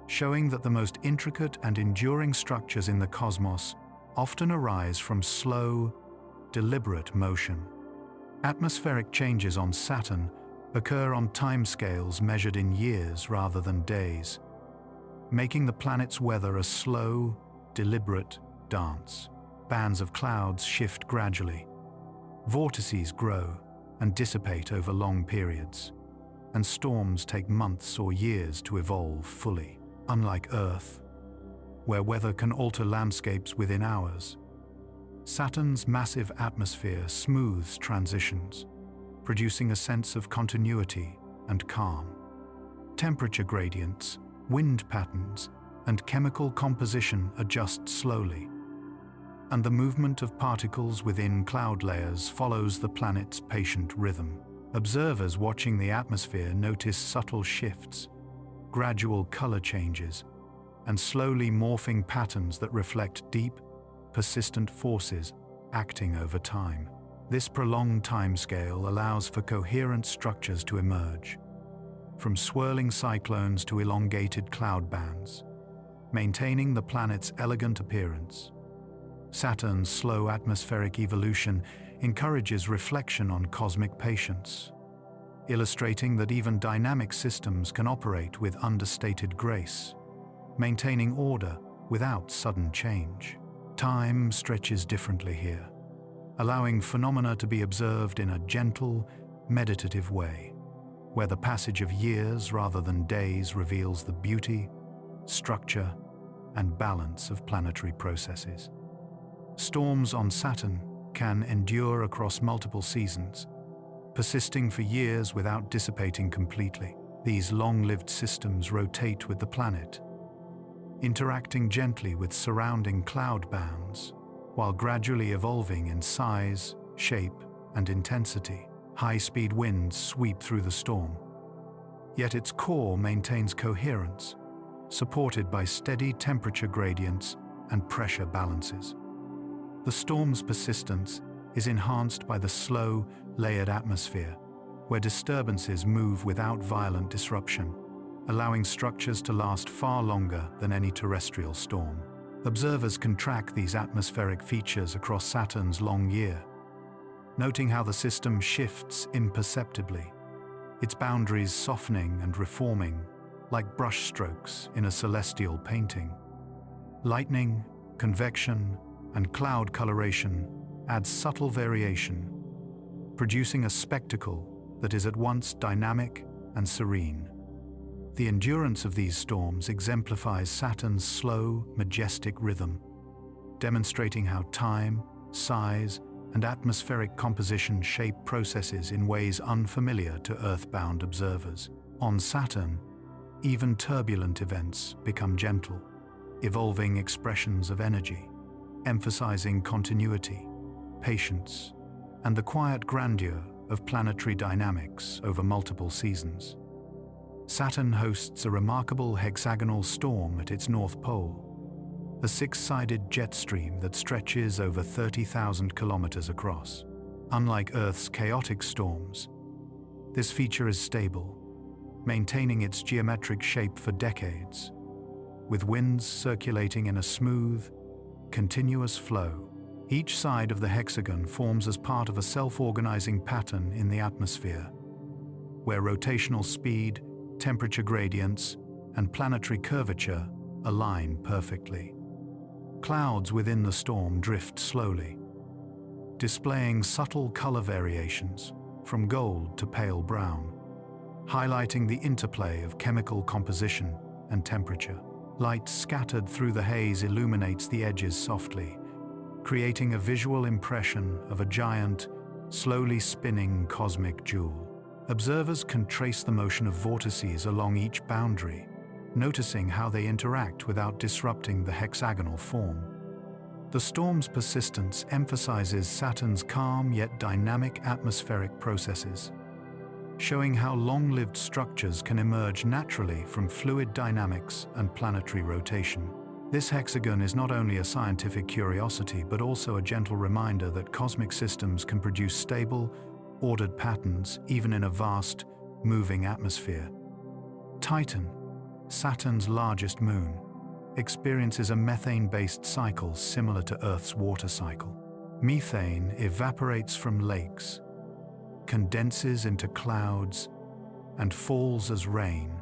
showing that the most intricate and enduring structures in the cosmos often arise from slow, deliberate motion. Atmospheric changes on Saturn occur on timescales measured in years rather than days, making the planet's weather a slow, deliberate dance. Bands of clouds shift gradually, vortices grow and dissipate over long periods, and storms take months or years to evolve fully. Unlike Earth, where weather can alter landscapes within hours, Saturn's massive atmosphere smooths transitions, producing a sense of continuity and calm. Temperature gradients, wind patterns, and chemical composition adjust slowly, and the movement of particles within cloud layers follows the planet's patient rhythm. Observers watching the atmosphere notice subtle shifts, gradual color changes, and slowly morphing patterns that reflect deep, persistent forces acting over time. This prolonged timescale allows for coherent structures to emerge, from swirling cyclones to elongated cloud bands, maintaining the planet's elegant appearance. Saturn's slow atmospheric evolution encourages reflection on cosmic patience, illustrating that even dynamic systems can operate with understated grace, maintaining order without sudden change. Time stretches differently here, allowing phenomena to be observed in a gentle, meditative way, where the passage of years rather than days reveals the beauty, structure, and balance of planetary processes. Storms on Saturn can endure across multiple seasons, persisting for years without dissipating completely. These long-lived systems rotate with the planet, interacting gently with surrounding cloud bands, while gradually evolving in size, shape, and intensity. High-speed winds sweep through the storm, yet its core maintains coherence, supported by steady temperature gradients and pressure balances. The storm's persistence is enhanced by the slow, layered atmosphere, where disturbances move without violent disruption, allowing structures to last far longer than any terrestrial storm. Observers can track these atmospheric features across Saturn's long year, noting how the system shifts imperceptibly, its boundaries softening and reforming like brushstrokes in a celestial painting. Lightning, convection, and cloud coloration add subtle variation, producing a spectacle that is at once dynamic and serene. The endurance of these storms exemplifies Saturn's slow, majestic rhythm, demonstrating how time, size, and atmospheric composition shape processes in ways unfamiliar to Earth-bound observers. On Saturn, even turbulent events become gentle, evolving expressions of energy, emphasizing continuity, patience, and the quiet grandeur of planetary dynamics over multiple seasons. Saturn hosts a remarkable hexagonal storm at its north pole, a six-sided jet stream that stretches over 30,000 kilometers across. Unlike Earth's chaotic storms, this feature is stable, maintaining its geometric shape for decades, with winds circulating in a smooth, continuous flow. Each side of the hexagon forms as part of a self-organizing pattern in the atmosphere, where rotational speed, temperature gradients, and planetary curvature align perfectly. Clouds within the storm drift slowly, displaying subtle color variations from gold to pale brown, highlighting the interplay of chemical composition and temperature. Light scattered through the haze illuminates the edges softly, creating a visual impression of a giant, slowly spinning cosmic jewel. Observers can trace the motion of vortices along each boundary, noticing how they interact without disrupting the hexagonal form. The storm's persistence emphasizes Saturn's calm yet dynamic atmospheric processes, showing how long-lived structures can emerge naturally from fluid dynamics and planetary rotation. This hexagon is not only a scientific curiosity but also a gentle reminder that cosmic systems can produce stable, ordered patterns even in a vast, moving atmosphere. Titan, Saturn's largest moon, experiences a methane-based cycle similar to Earth's water cycle. Methane evaporates from lakes, condenses into clouds, and falls as rain,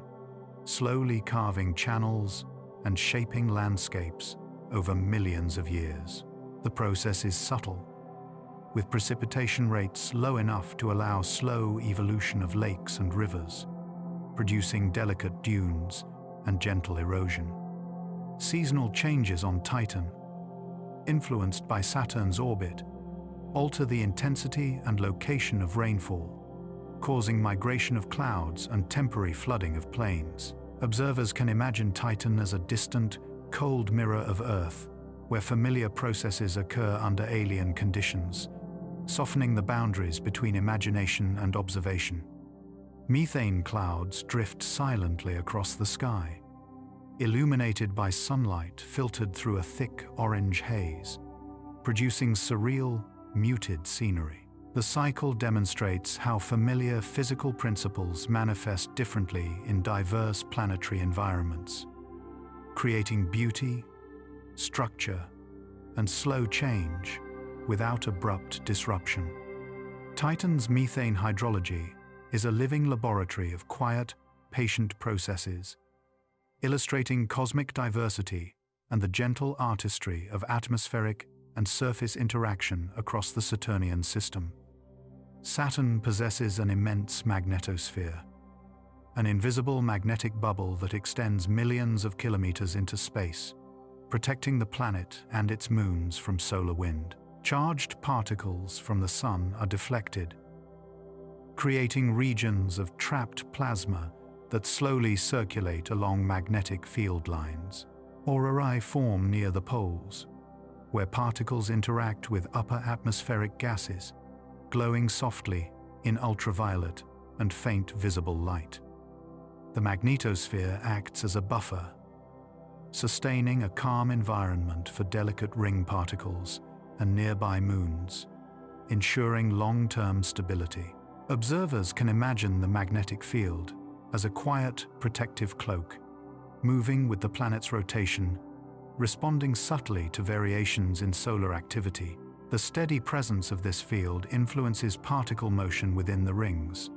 slowly carving channels and shaping landscapes over millions of years. The process is subtle, with precipitation rates low enough to allow slow evolution of lakes and rivers, producing delicate dunes and gentle erosion. Seasonal changes on Titan, influenced by Saturn's orbit, alter the intensity and location of rainfall, causing migration of clouds and temporary flooding of plains. Observers can imagine Titan as a distant, cold mirror of Earth, where familiar processes occur under alien conditions, softening the boundaries between imagination and observation. Methane clouds drift silently across the sky, illuminated by sunlight filtered through a thick orange haze, producing surreal, muted scenery. The cycle demonstrates how familiar physical principles manifest differently in diverse planetary environments, creating beauty, structure, and slow change without abrupt disruption. Titan's methane hydrology is a living laboratory of quiet, patient processes, illustrating cosmic diversity and the gentle artistry of atmospheric and surface interaction across the Saturnian system. Saturn possesses an immense magnetosphere, an invisible magnetic bubble that extends millions of kilometers into space, protecting the planet and its moons from solar wind. Charged particles from the Sun are deflected, creating regions of trapped plasma that slowly circulate along magnetic field lines. Aurorae form near the poles, where particles interact with upper atmospheric gases, glowing softly in ultraviolet and faint visible light. The magnetosphere acts as a buffer, sustaining a calm environment for delicate ring particles and nearby moons, ensuring long-term stability. Observers can imagine the magnetic field as a quiet, protective cloak, moving with the planet's rotation, responding subtly to variations in solar activity. The steady presence of this field influences particle motion within the rings,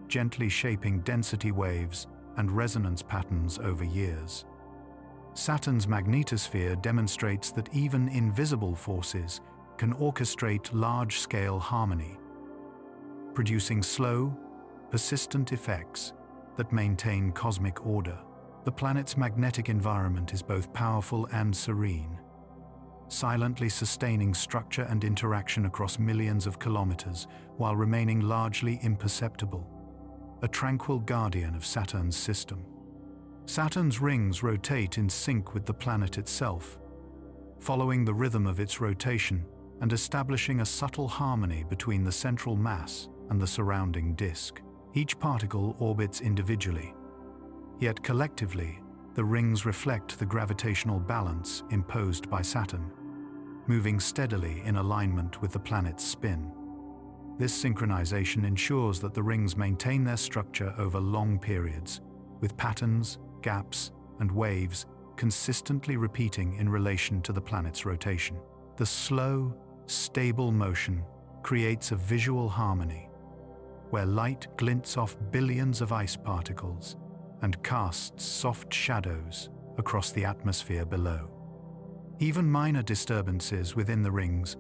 gently shaping density waves and resonance patterns over years. Saturn's magnetosphere demonstrates that even invisible forces can orchestrate large-scale harmony, producing slow, persistent effects that maintain cosmic order. The planet's magnetic environment is both powerful and serene, silently sustaining structure and interaction across millions of kilometers while remaining largely imperceptible, a tranquil guardian of Saturn's system. Saturn's rings rotate in sync with the planet itself, following the rhythm of its rotation and establishing a subtle harmony between the central mass and the surrounding disk. Each particle orbits individually, yet collectively, the rings reflect the gravitational balance imposed by Saturn, moving steadily in alignment with the planet's spin. This synchronization ensures that the rings maintain their structure over long periods, with patterns, gaps, and waves consistently repeating in relation to the planet's rotation. The slow, stable motion creates a visual harmony, where light glints off billions of ice particles and casts soft shadows across the atmosphere below. Even minor disturbances within the rings,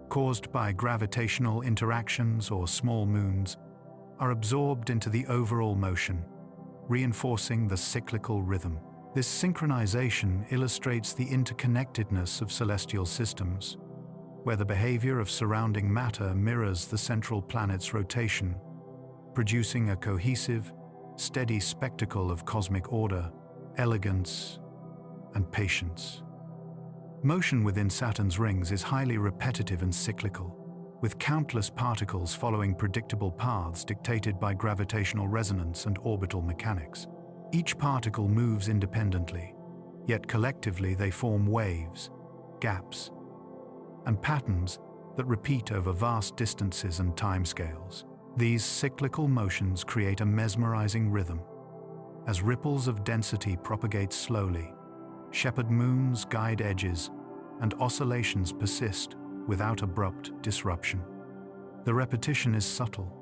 caused by gravitational interactions or small moons, are absorbed into the overall motion, reinforcing the cyclical rhythm. This synchronization illustrates the interconnectedness of celestial systems, where the behavior of surrounding matter mirrors the central planet's rotation, producing a cohesive, steady spectacle of cosmic order, elegance, and patience. Motion within Saturn's rings is highly repetitive and cyclical, with countless particles following predictable paths dictated by gravitational resonance and orbital mechanics. Each particle moves independently, yet collectively they form waves, gaps, and patterns that repeat over vast distances and timescales. These cyclical motions create a mesmerizing rhythm. As ripples of density propagate slowly, shepherd moons guide edges, and oscillations persist without abrupt disruption. The repetition is subtle,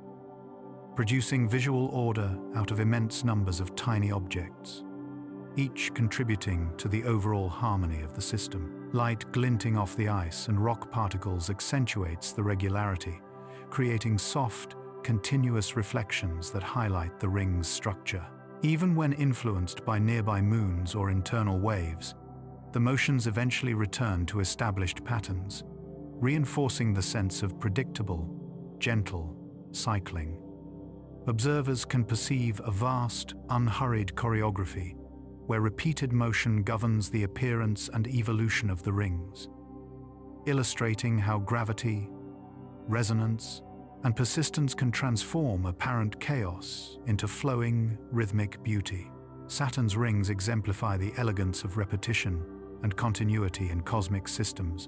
producing visual order out of immense numbers of tiny objects, each contributing to the overall harmony of the system. Light glinting off the ice and rock particles accentuates the regularity, creating soft, continuous reflections that highlight the ring's structure. Even when influenced by nearby moons or internal waves, the motions eventually return to established patterns, reinforcing the sense of predictable, gentle cycling. Observers can perceive a vast, unhurried choreography where repeated motion governs the appearance and evolution of the rings, illustrating how gravity, resonance, and persistence can transform apparent chaos into flowing, rhythmic beauty. Saturn's rings exemplify the elegance of repetition and continuity in cosmic systems,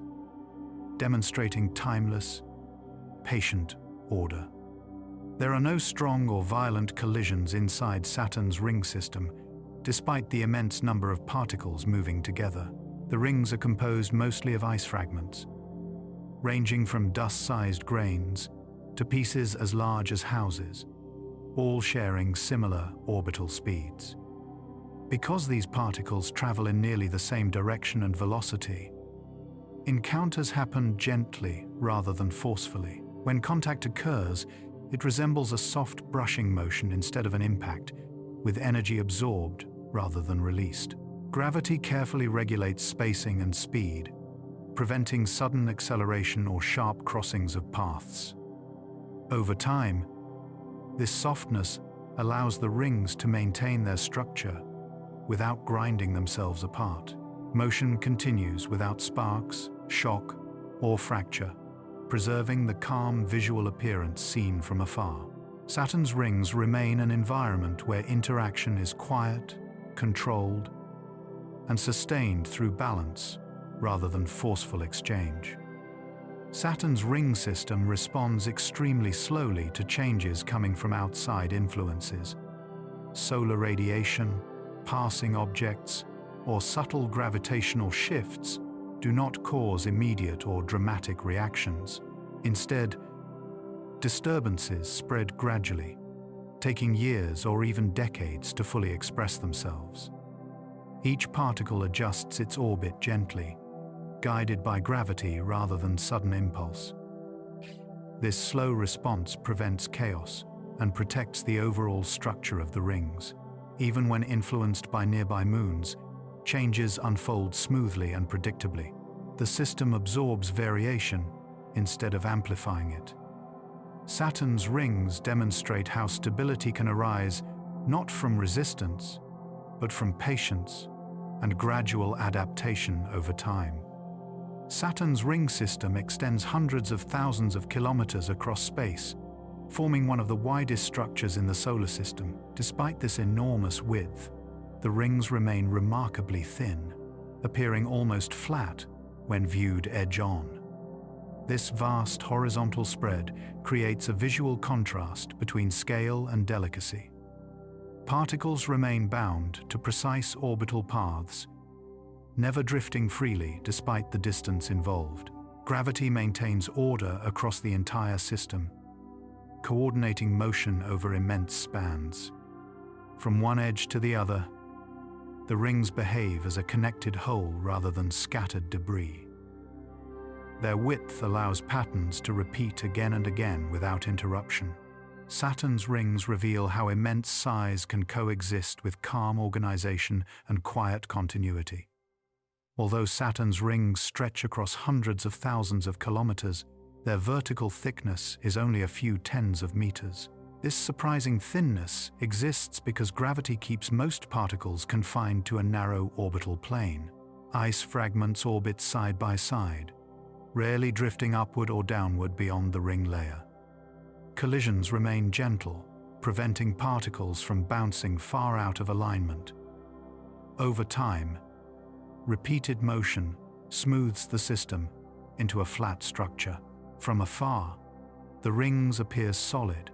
demonstrating timeless, patient order. There are no strong or violent collisions inside Saturn's ring system, despite the immense number of particles moving together. The rings are composed mostly of ice fragments, ranging from dust-sized grains to pieces as large as houses, all sharing similar orbital speeds. Because these particles travel in nearly the same direction and velocity, encounters happen gently rather than forcefully. When contact occurs, it resembles a soft brushing motion instead of an impact, with energy absorbed rather than released. Gravity carefully regulates spacing and speed, preventing sudden acceleration or sharp crossings of paths. Over time, this softness allows the rings to maintain their structure without grinding themselves apart. Motion continues without sparks, shock, or fracture, preserving the calm visual appearance seen from afar. Saturn's rings remain an environment where interaction is quiet, controlled, and sustained through balance rather than forceful exchange. Saturn's ring system responds extremely slowly to changes coming from outside influences. Solar radiation, passing objects, or subtle gravitational shifts do not cause immediate or dramatic reactions. Instead, disturbances spread gradually, taking years or even decades to fully express themselves. Each particle adjusts its orbit gently, guided by gravity rather than sudden impulse. This slow response prevents chaos and protects the overall structure of the rings. Even when influenced by nearby moons, changes unfold smoothly and predictably. The system absorbs variation instead of amplifying it. Saturn's rings demonstrate how stability can arise not from resistance, but from patience and gradual adaptation over time. Saturn's ring system extends hundreds of thousands of kilometers across space, forming one of the widest structures in the solar system. Despite this enormous width, the rings remain remarkably thin, appearing almost flat when viewed edge-on. This vast horizontal spread creates a visual contrast between scale and delicacy. Particles remain bound to precise orbital paths, never drifting freely despite the distance involved. Gravity maintains order across the entire system, coordinating motion over immense spans. From one edge to the other, the rings behave as a connected whole rather than scattered debris. Their width allows patterns to repeat again and again without interruption. Saturn's rings reveal how immense size can coexist with calm organization and quiet continuity. Although Saturn's rings stretch across hundreds of thousands of kilometers, their vertical thickness is only a few tens of meters. This surprising thinness exists because gravity keeps most particles confined to a narrow orbital plane. Ice fragments orbit side by side, rarely drifting upward or downward beyond the ring layer. Collisions remain gentle, preventing particles from bouncing far out of alignment. Over time, repeated motion smooths the system into a flat structure. From afar, the rings appear solid,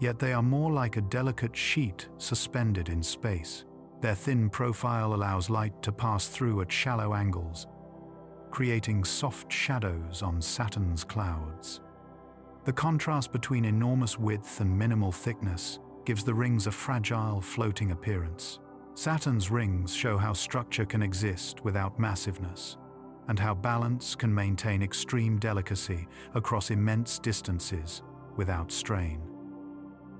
yet they are more like a delicate sheet suspended in space. Their thin profile allows light to pass through at shallow angles, creating soft shadows on Saturn's clouds. The contrast between enormous width and minimal thickness gives the rings a fragile, floating appearance. Saturn's rings show how structure can exist without massiveness, and how balance can maintain extreme delicacy across immense distances without strain.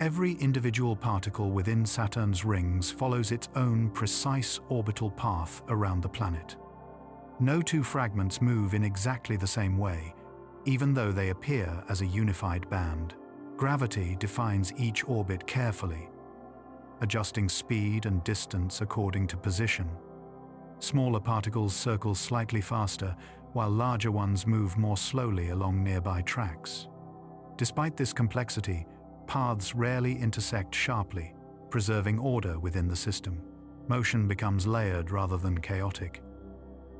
Every individual particle within Saturn's rings follows its own precise orbital path around the planet. No two fragments move in exactly the same way, even though they appear as a unified band. Gravity defines each orbit carefully, adjusting speed and distance according to position. Smaller particles circle slightly faster, while larger ones move more slowly along nearby tracks. Despite this complexity, paths rarely intersect sharply, preserving order within the system. Motion becomes layered rather than chaotic,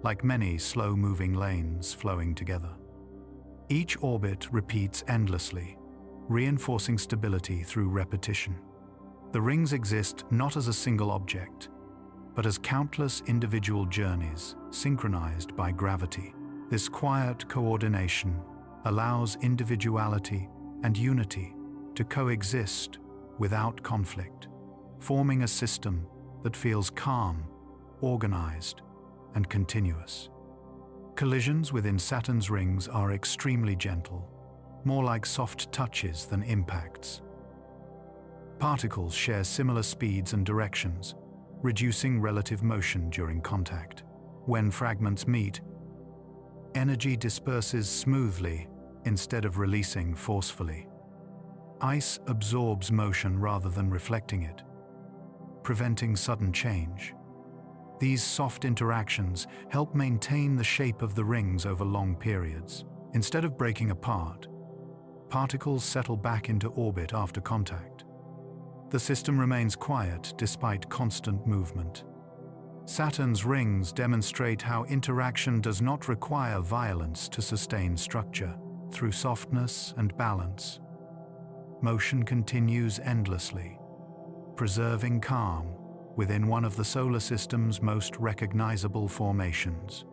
like many slow-moving lanes flowing together. Each orbit repeats endlessly, reinforcing stability through repetition. The rings exist not as a single object, but as countless individual journeys synchronized by gravity. This quiet coordination allows individuality and unity to coexist without conflict, forming a system that feels calm, organized, and continuous. Collisions within Saturn's rings are extremely gentle, more like soft touches than impacts. Particles share similar speeds and directions, reducing relative motion during contact. When fragments meet, energy disperses smoothly instead of releasing forcefully. Ice absorbs motion rather than reflecting it, preventing sudden change. These soft interactions help maintain the shape of the rings over long periods. Instead of breaking apart, particles settle back into orbit after contact. The system remains quiet despite constant movement. Saturn's rings demonstrate how interaction does not require violence to sustain structure. Through softness and balance, motion continues endlessly, preserving calm within one of the solar system's most recognizable formations.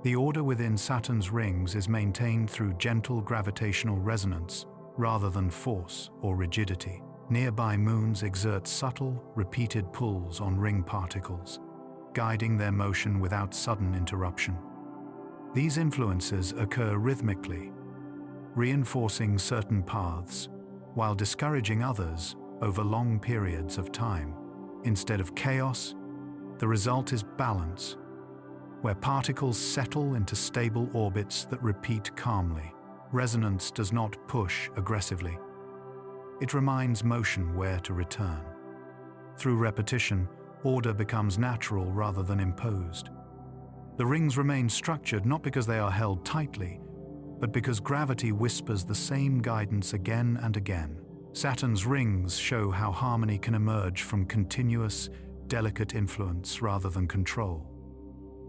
The order within Saturn's rings is maintained through gentle gravitational resonance rather than force or rigidity. Nearby moons exert subtle, repeated pulls on ring particles, guiding their motion without sudden interruption. These influences occur rhythmically, reinforcing certain paths while discouraging others over long periods of time. Instead of chaos, the result is balance, where particles settle into stable orbits that repeat calmly. Resonance does not push aggressively. It reminds motion where to return. Through repetition, order becomes natural rather than imposed. The rings remain structured not because they are held tightly, but because gravity whispers the same guidance again and again. Saturn's rings show how harmony can emerge from continuous, delicate influence rather than control.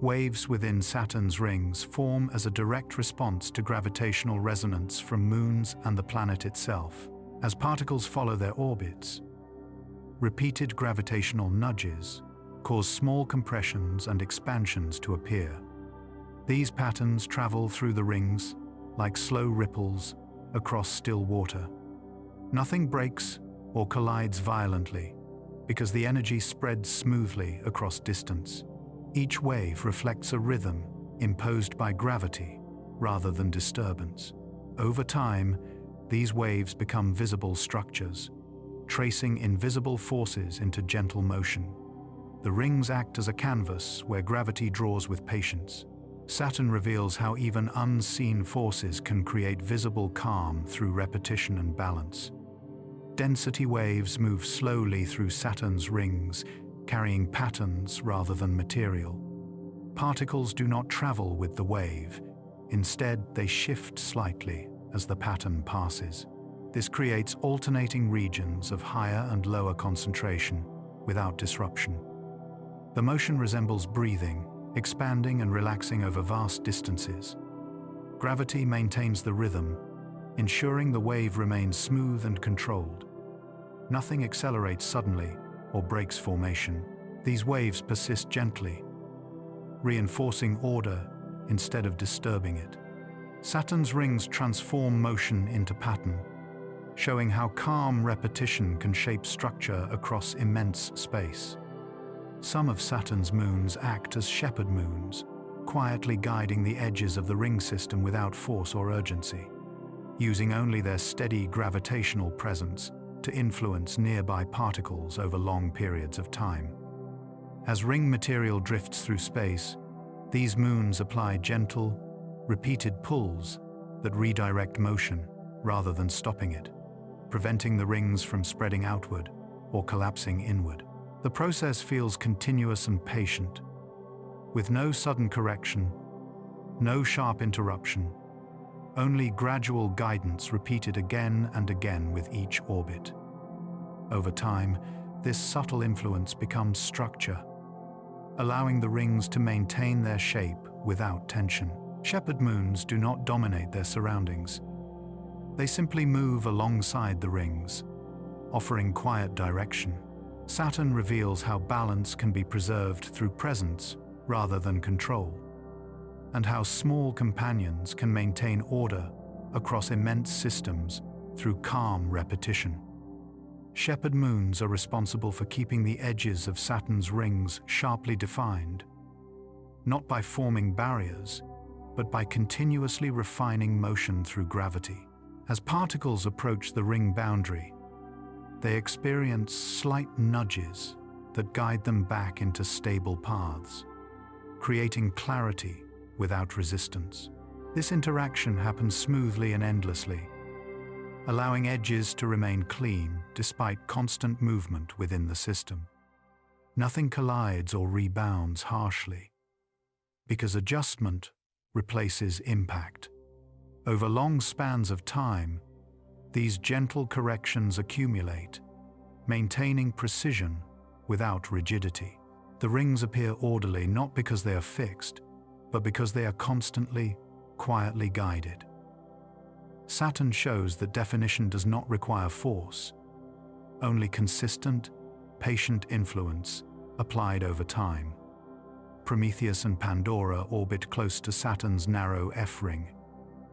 Waves within Saturn's rings form as a direct response to gravitational resonance from moons and the planet itself. As particles follow their orbits, repeated gravitational nudges cause small compressions and expansions to appear. These patterns travel through the rings like slow ripples across still water. Nothing breaks or collides violently because the energy spreads smoothly across distance. Each wave reflects a rhythm imposed by gravity rather than disturbance. Over time, these waves become visible structures, tracing invisible forces into gentle motion. The rings act as a canvas where gravity draws with patience. Saturn reveals how even unseen forces can create visible calm through repetition and balance. Density waves move slowly through Saturn's rings, carrying patterns rather than material. Particles do not travel with the wave. Instead, they shift slightly as the pattern passes. This creates alternating regions of higher and lower concentration without disruption. The motion resembles breathing, expanding and relaxing over vast distances. Gravity maintains the rhythm, ensuring the wave remains smooth and controlled. Nothing accelerates suddenly or breaks formation. These waves persist gently, reinforcing order instead of disturbing it. Saturn's rings transform motion into pattern, showing how calm repetition can shape structure across immense space. Some of Saturn's moons act as shepherd moons, quietly guiding the edges of the ring system without force or urgency, using only their steady gravitational presence to influence nearby particles over long periods of time. As ring material drifts through space, these moons apply gentle, repeated pulls that redirect motion rather than stopping it, preventing the rings from spreading outward or collapsing inward. The process feels continuous and patient, with no sudden correction, no sharp interruption, only gradual guidance repeated again and again with each orbit. Over time, this subtle influence becomes structure, allowing the rings to maintain their shape without tension. Shepherd moons do not dominate their surroundings. They simply move alongside the rings, offering quiet direction. Saturn reveals how balance can be preserved through presence rather than control, and how small companions can maintain order across immense systems through calm repetition. Shepherd moons are responsible for keeping the edges of Saturn's rings sharply defined, not by forming barriers, but by continuously refining motion through gravity. As particles approach the ring boundary, they experience slight nudges that guide them back into stable paths, creating clarity without resistance. This interaction happens smoothly and endlessly, allowing edges to remain clean despite constant movement within the system. Nothing collides or rebounds harshly, because adjustment replaces impact. Over long spans of time, these gentle corrections accumulate, maintaining precision without rigidity. The rings appear orderly not because they are fixed, but because they are constantly, quietly guided. Saturn shows that definition does not require force, only consistent, patient influence applied over time. Prometheus and Pandora orbit close to Saturn's narrow F-ring,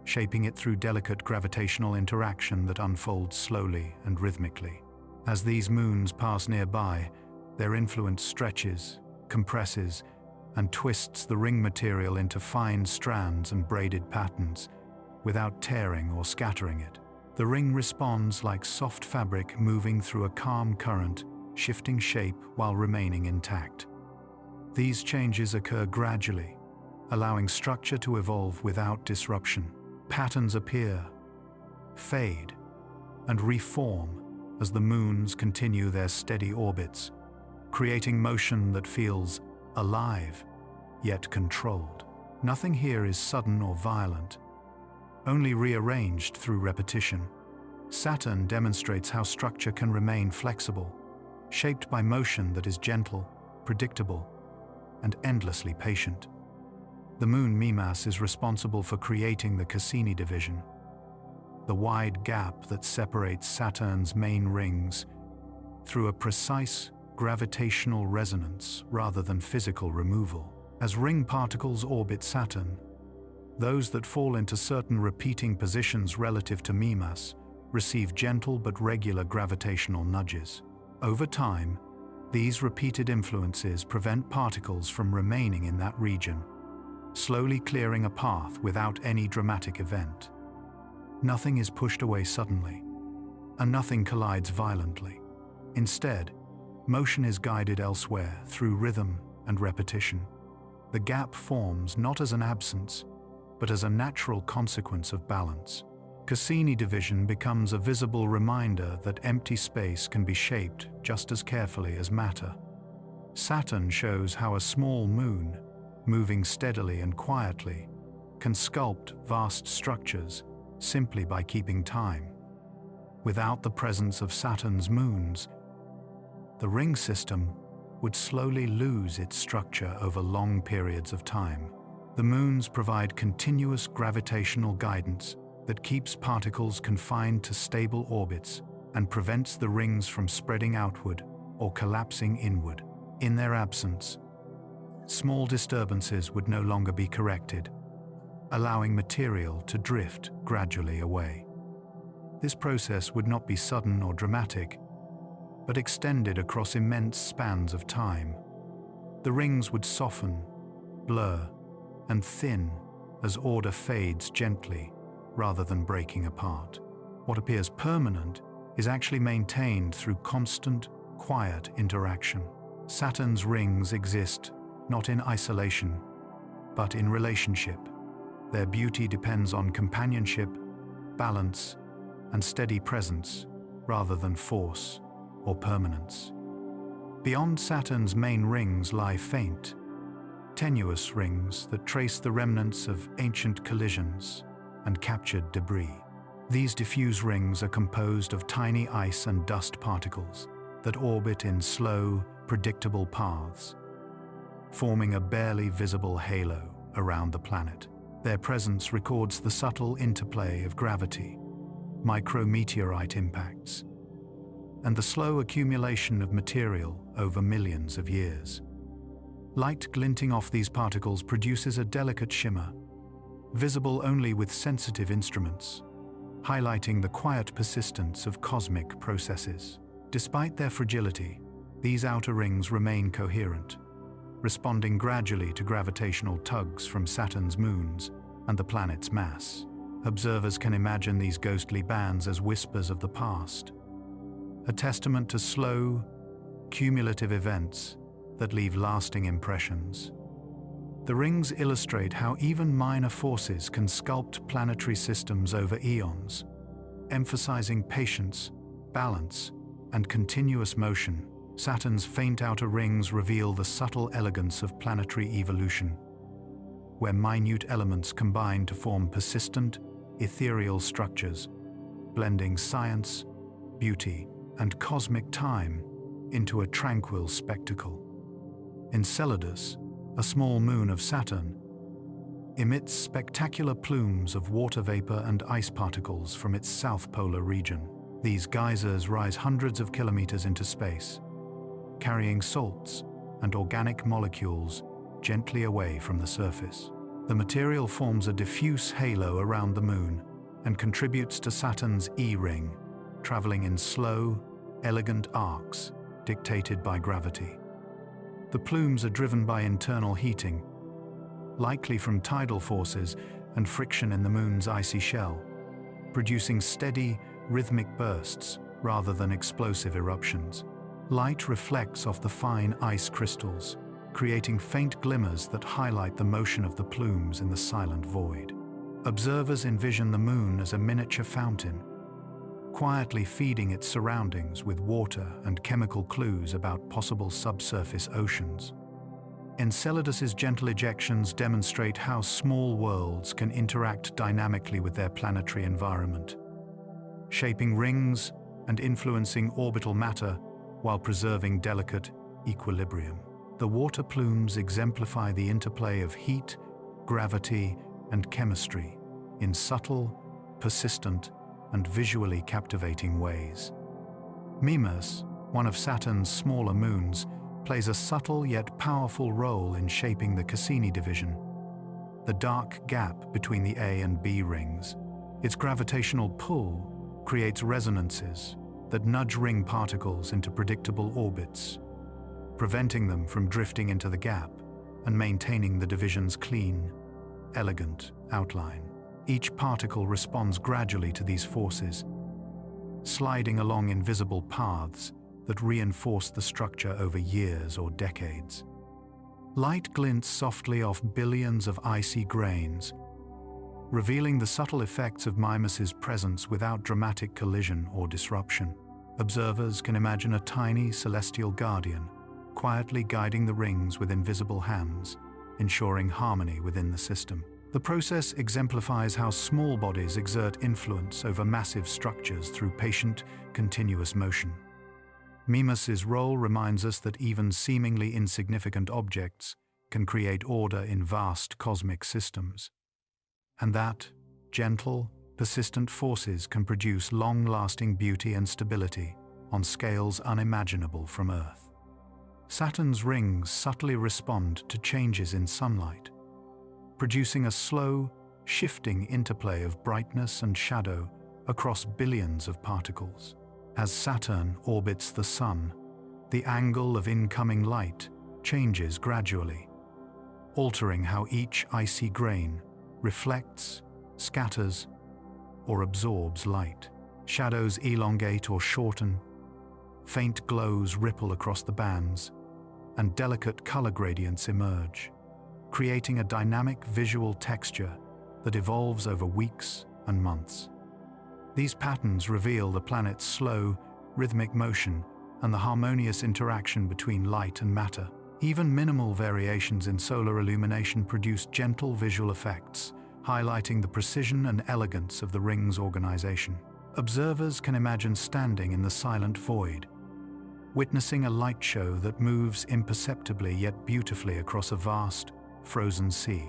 shaping it through delicate gravitational interaction that unfolds slowly and rhythmically. As these moons pass nearby, their influence stretches, compresses, and twists the ring material into fine strands and braided patterns, without tearing or scattering it. The ring responds like soft fabric moving through a calm current, shifting shape while remaining intact. These changes occur gradually, allowing structure to evolve without disruption. Patterns appear, fade, and reform as the moons continue their steady orbits, creating motion that feels alive, yet controlled. Nothing here is sudden or violent, only rearranged through repetition. Saturn demonstrates how structure can remain flexible, shaped by motion that is gentle, predictable, and endlessly patient. The moon Mimas is responsible for creating the Cassini division, the wide gap that separates Saturn's main rings through a precise gravitational resonance rather than physical removal. As ring particles orbit Saturn, those that fall into certain repeating positions relative to Mimas receive gentle but regular gravitational nudges. Over time, these repeated influences prevent particles from remaining in that region, slowly clearing a path without any dramatic event. Nothing is pushed away suddenly, and nothing collides violently. Instead, motion is guided elsewhere through rhythm and repetition. The gap forms not as an absence, but as a natural consequence of balance. Cassini division becomes a visible reminder that empty space can be shaped just as carefully as matter. Saturn shows how a small moon, moving steadily and quietly, can sculpt vast structures simply by keeping time. Without the presence of Saturn's moons, the ring system would slowly lose its structure over long periods of time. The moons provide continuous gravitational guidance that keeps particles confined to stable orbits and prevents the rings from spreading outward or collapsing inward. In their absence, small disturbances would no longer be corrected, allowing material to drift gradually away. This process would not be sudden or dramatic, but extended across immense spans of time. The rings would soften, blur, and thin as order fades gently rather than breaking apart. What appears permanent is actually maintained through constant, quiet interaction. Saturn's rings exist not in isolation, but in relationship. Their beauty depends on companionship, balance, and steady presence rather than force or permanence. Beyond Saturn's main rings lie faint, tenuous rings that trace the remnants of ancient collisions and captured debris. These diffuse rings are composed of tiny ice and dust particles that orbit in slow, predictable paths, forming a barely visible halo around the planet. Their presence records the subtle interplay of gravity, micrometeorite impacts, and the slow accumulation of material over millions of years. Light glinting off these particles produces a delicate shimmer, visible only with sensitive instruments, highlighting the quiet persistence of cosmic processes. Despite their fragility, these outer rings remain coherent, responding gradually to gravitational tugs from Saturn's moons and the planet's mass. Observers can imagine these ghostly bands as whispers of the past, a testament to slow, cumulative events that leave lasting impressions. The rings illustrate how even minor forces can sculpt planetary systems over eons, emphasizing patience, balance, and continuous motion. Saturn's faint outer rings reveal the subtle elegance of planetary evolution, where minute elements combine to form persistent, ethereal structures, blending science, beauty, and cosmic time into a tranquil spectacle. Enceladus, a small moon of Saturn, emits spectacular plumes of water vapor and ice particles from its south polar region. These geysers rise hundreds of kilometers into space, carrying salts and organic molecules gently away from the surface. The material forms a diffuse halo around the moon and contributes to Saturn's E-ring, traveling in slow, elegant arcs dictated by gravity. The plumes are driven by internal heating, likely from tidal forces and friction in the moon's icy shell, producing steady, rhythmic bursts rather than explosive eruptions. Light reflects off the fine ice crystals, creating faint glimmers that highlight the motion of the plumes in the silent void. Observers envision the moon as a miniature fountain, quietly feeding its surroundings with water and chemical clues about possible subsurface oceans. Enceladus's gentle ejections demonstrate how small worlds can interact dynamically with their planetary environment, shaping rings and influencing orbital matter while preserving delicate equilibrium. The water plumes exemplify the interplay of heat, gravity, and chemistry in subtle, persistent, and visually captivating ways. Mimas, one of Saturn's smaller moons, plays a subtle yet powerful role in shaping the Cassini division, the dark gap between the A and B rings. Its gravitational pull creates resonances that nudge ring particles into predictable orbits, preventing them from drifting into the gap and maintaining the division's clean, elegant outline. Each particle responds gradually to these forces, sliding along invisible paths that reinforce the structure over years or decades. Light glints softly off billions of icy grains, revealing the subtle effects of Mimas's presence without dramatic collision or disruption. Observers can imagine a tiny celestial guardian quietly guiding the rings with invisible hands, ensuring harmony within the system. The process exemplifies how small bodies exert influence over massive structures through patient, continuous motion. Mimas's role reminds us that even seemingly insignificant objects can create order in vast cosmic systems, and that gentle, persistent forces can produce long-lasting beauty and stability on scales unimaginable from Earth. Saturn's rings subtly respond to changes in sunlight, producing a slow, shifting interplay of brightness and shadow across billions of particles. As Saturn orbits the Sun, the angle of incoming light changes gradually, altering how each icy grain reflects, scatters, or absorbs light. Shadows elongate or shorten, faint glows ripple across the bands, and delicate color gradients emerge, creating a dynamic visual texture that evolves over weeks and months. These patterns reveal the planet's slow, rhythmic motion and the harmonious interaction between light and matter. Even minimal variations in solar illumination produce gentle visual effects, highlighting the precision and elegance of the ring's organization. Observers can imagine standing in the silent void, witnessing a light show that moves imperceptibly yet beautifully across a vast, frozen sea.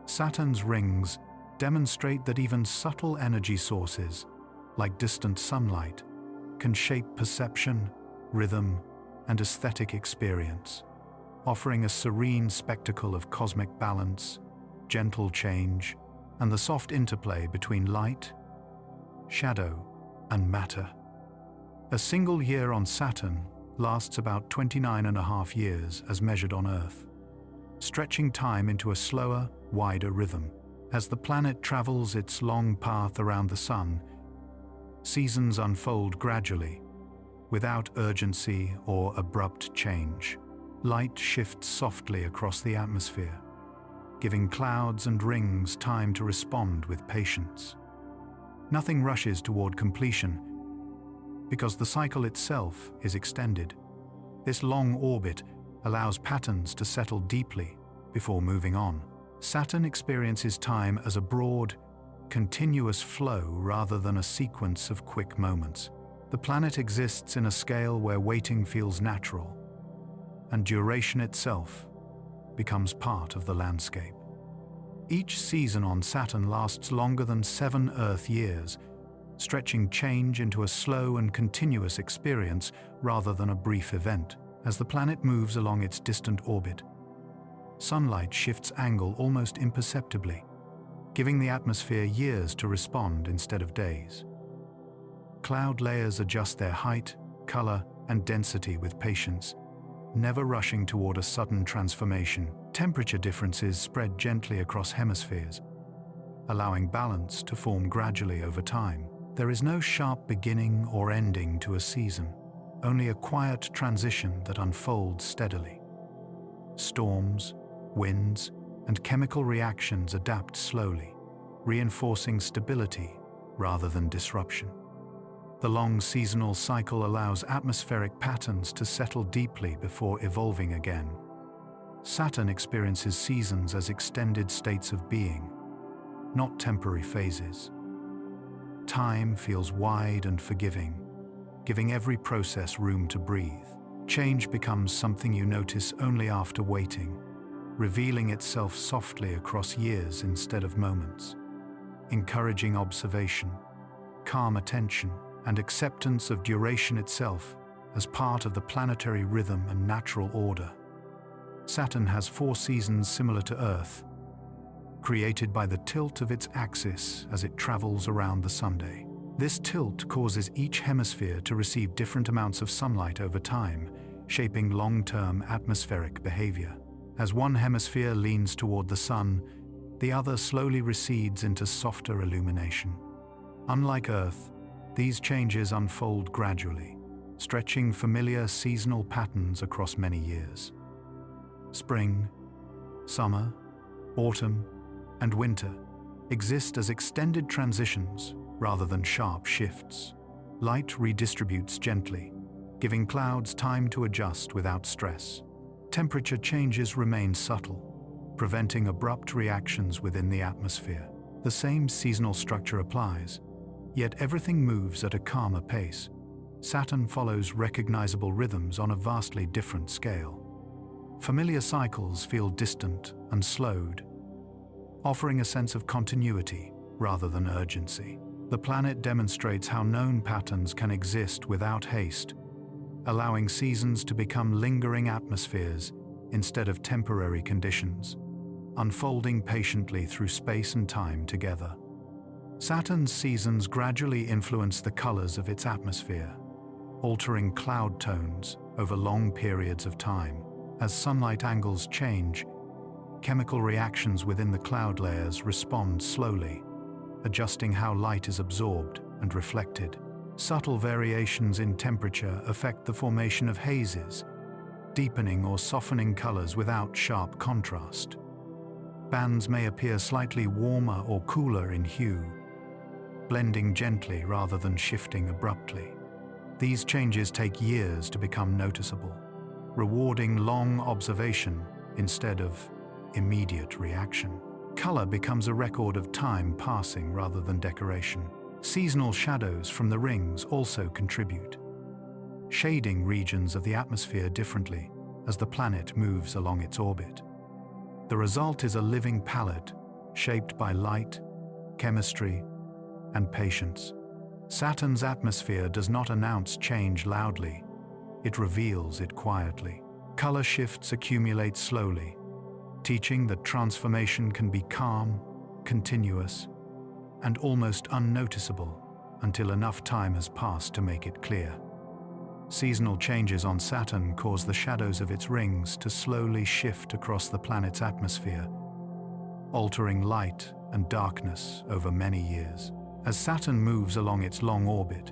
Saturn's rings demonstrate that even subtle energy sources, like distant sunlight, can shape perception, rhythm, and aesthetic experience, offering a serene spectacle of cosmic balance, gentle change, and the soft interplay between light, shadow, and matter. A single year on Saturn lasts about 29.5 years as measured on Earth, stretching time into a slower, wider rhythm. As the planet travels its long path around the Sun, seasons unfold gradually, without urgency or abrupt change. Light shifts softly across the atmosphere, giving clouds and rings time to respond with patience. Nothing rushes toward completion, because the cycle itself is extended. This long orbit allows patterns to settle deeply before moving on. Saturn experiences time as a broad, continuous flow rather than a sequence of quick moments. The planet exists in a scale where waiting feels natural, and duration itself becomes part of the landscape. Each season on Saturn lasts longer than 7 Earth years, stretching change into a slow and continuous experience rather than a brief event. As the planet moves along its distant orbit, sunlight shifts angle almost imperceptibly, giving the atmosphere years to respond instead of days. Cloud layers adjust their height, color, and density with patience, never rushing toward a sudden transformation. Temperature differences spread gently across hemispheres, allowing balance to form gradually over time. There is no sharp beginning or ending to a season, only a quiet transition that unfolds steadily. Storms, winds, and chemical reactions adapt slowly, reinforcing stability rather than disruption. The long seasonal cycle allows atmospheric patterns to settle deeply before evolving again. Saturn experiences seasons as extended states of being, not temporary phases. Time feels wide and forgiving, giving every process room to breathe. Change becomes something you notice only after waiting, revealing itself softly across years instead of moments, encouraging observation, calm attention, and acceptance of duration itself as part of the planetary rhythm and natural order. Saturn has 4 seasons similar to Earth, created by the tilt of its axis as it travels around the Sunday. This tilt causes each hemisphere to receive different amounts of sunlight over time, shaping long-term atmospheric behavior. As one hemisphere leans toward the sun, the other slowly recedes into softer illumination. Unlike Earth, these changes unfold gradually, stretching familiar seasonal patterns across many years. Spring, summer, autumn, and winter exist as extended transitions rather than sharp shifts. Light redistributes gently, giving clouds time to adjust without stress. Temperature changes remain subtle, preventing abrupt reactions within the atmosphere. The same seasonal structure applies, yet everything moves at a calmer pace. Saturn follows recognizable rhythms on a vastly different scale. Familiar cycles feel distant and slowed, offering a sense of continuity rather than urgency. The planet demonstrates how known patterns can exist without haste, allowing seasons to become lingering atmospheres instead of temporary conditions, unfolding patiently through space and time together. Saturn's seasons gradually influence the colors of its atmosphere, altering cloud tones over long periods of time. As sunlight angles change, chemical reactions within the cloud layers respond slowly, adjusting how light is absorbed and reflected. Subtle variations in temperature affect the formation of hazes, deepening or softening colors without sharp contrast. Bands may appear slightly warmer or cooler in hue, blending gently rather than shifting abruptly. These changes take years to become noticeable, rewarding long observation instead of immediate reaction. Color becomes a record of time passing rather than decoration. Seasonal shadows from the rings also contribute, shading regions of the atmosphere differently as the planet moves along its orbit. The result is a living palette shaped by light, chemistry, and patience. Saturn's atmosphere does not announce change loudly, it reveals it quietly. Color shifts accumulate slowly, teaching that transformation can be calm, continuous, and almost unnoticeable until enough time has passed to make it clear. Seasonal changes on Saturn cause the shadows of its rings to slowly shift across the planet's atmosphere, altering light and darkness over many years. As Saturn moves along its long orbit,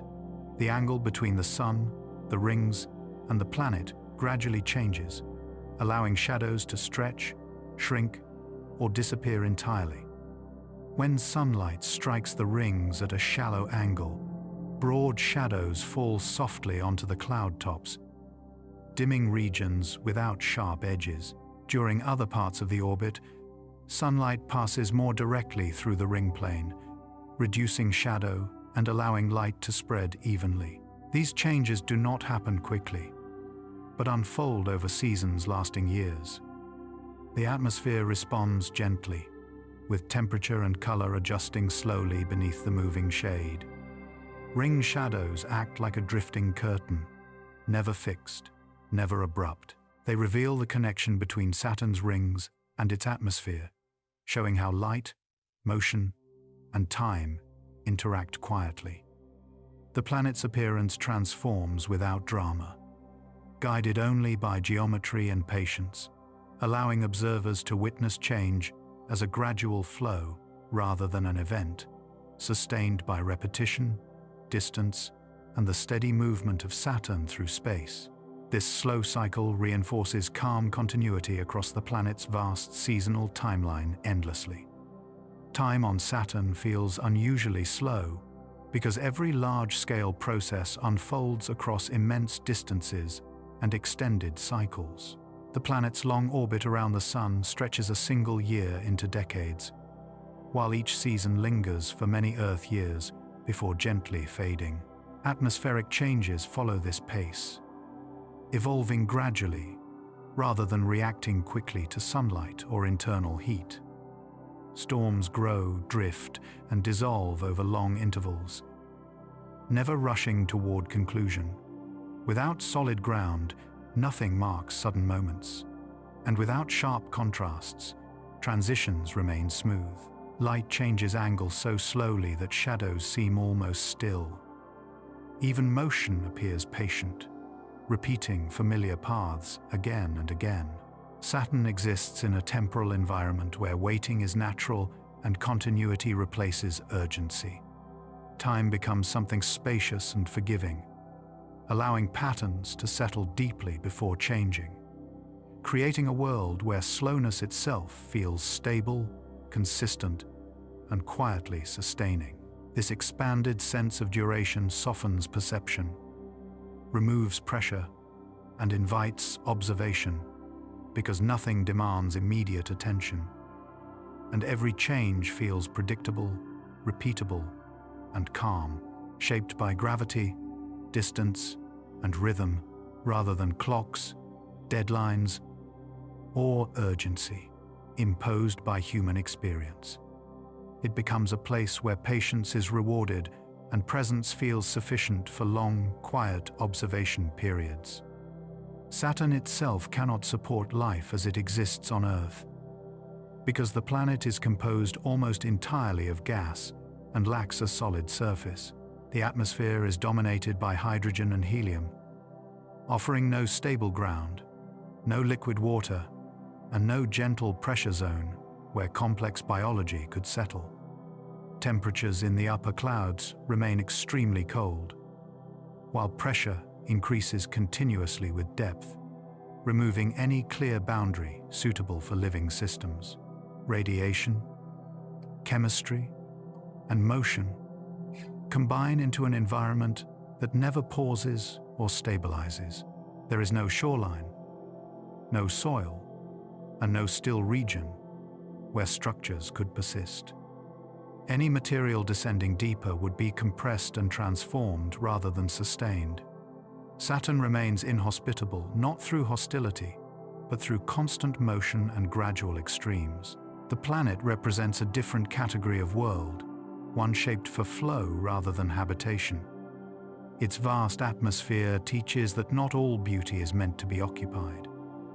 the angle between the Sun, the rings, and the planet gradually changes, allowing shadows to stretch, shrink, or disappear entirely. When sunlight strikes the rings at a shallow angle, broad shadows fall softly onto the cloud tops, dimming regions without sharp edges. During other parts of the orbit, sunlight passes more directly through the ring plane, reducing shadow and allowing light to spread evenly. These changes do not happen quickly. but unfold over seasons lasting years. The atmosphere responds gently, with temperature and color adjusting slowly beneath the moving shade. Ring shadows act like a drifting curtain, never fixed, never abrupt. They reveal the connection between Saturn's rings and its atmosphere, showing how light, motion, and time interact quietly. The planet's appearance transforms without drama, guided only by geometry and patience, allowing observers to witness change as a gradual flow rather than an event, sustained by repetition, distance, and the steady movement of Saturn through space. This slow cycle reinforces calm continuity across the planet's vast seasonal timeline endlessly. Time on Saturn feels unusually slow because every large-scale process unfolds across immense distances and extended cycles. The planet's long orbit around the Sun stretches a single year into decades, while each season lingers for many Earth years before gently fading. Atmospheric changes follow this pace, evolving gradually rather than reacting quickly to sunlight or internal heat. Storms grow, drift, and dissolve over long intervals, never rushing toward conclusion. Without solid ground, nothing marks sudden moments, and without sharp contrasts, transitions remain smooth. Light changes angle so slowly that shadows seem almost still. Even motion appears patient, repeating familiar paths again and again. Saturn exists in a temporal environment where waiting is natural and continuity replaces urgency. Time becomes something spacious and forgiving, allowing patterns to settle deeply before changing, creating a world where slowness itself feels stable, consistent, and quietly sustaining. This expanded sense of duration softens perception, removes pressure, and invites observation, because nothing demands immediate attention, and every change feels predictable, repeatable, and calm, shaped by gravity, distance, and rhythm, rather than clocks, deadlines, or urgency imposed by human experience. It becomes a place where patience is rewarded and presence feels sufficient for long, quiet observation periods. Saturn itself cannot support life as it exists on Earth, because the planet is composed almost entirely of gas and lacks a solid surface. The atmosphere is dominated by hydrogen and helium, offering no stable ground, no liquid water, and no gentle pressure zone where complex biology could settle. Temperatures in the upper clouds remain extremely cold, while pressure increases continuously with depth, removing any clear boundary suitable for living systems. Radiation, chemistry, and motion combine into an environment that never pauses or stabilizes. There is no shoreline, no soil, and no still region where structures could persist. Any material descending deeper would be compressed and transformed rather than sustained. Saturn remains inhospitable not through hostility, but through constant motion and gradual extremes. The planet represents a different category of world, one shaped for flow rather than habitation. Its vast atmosphere teaches that not all beauty is meant to be occupied.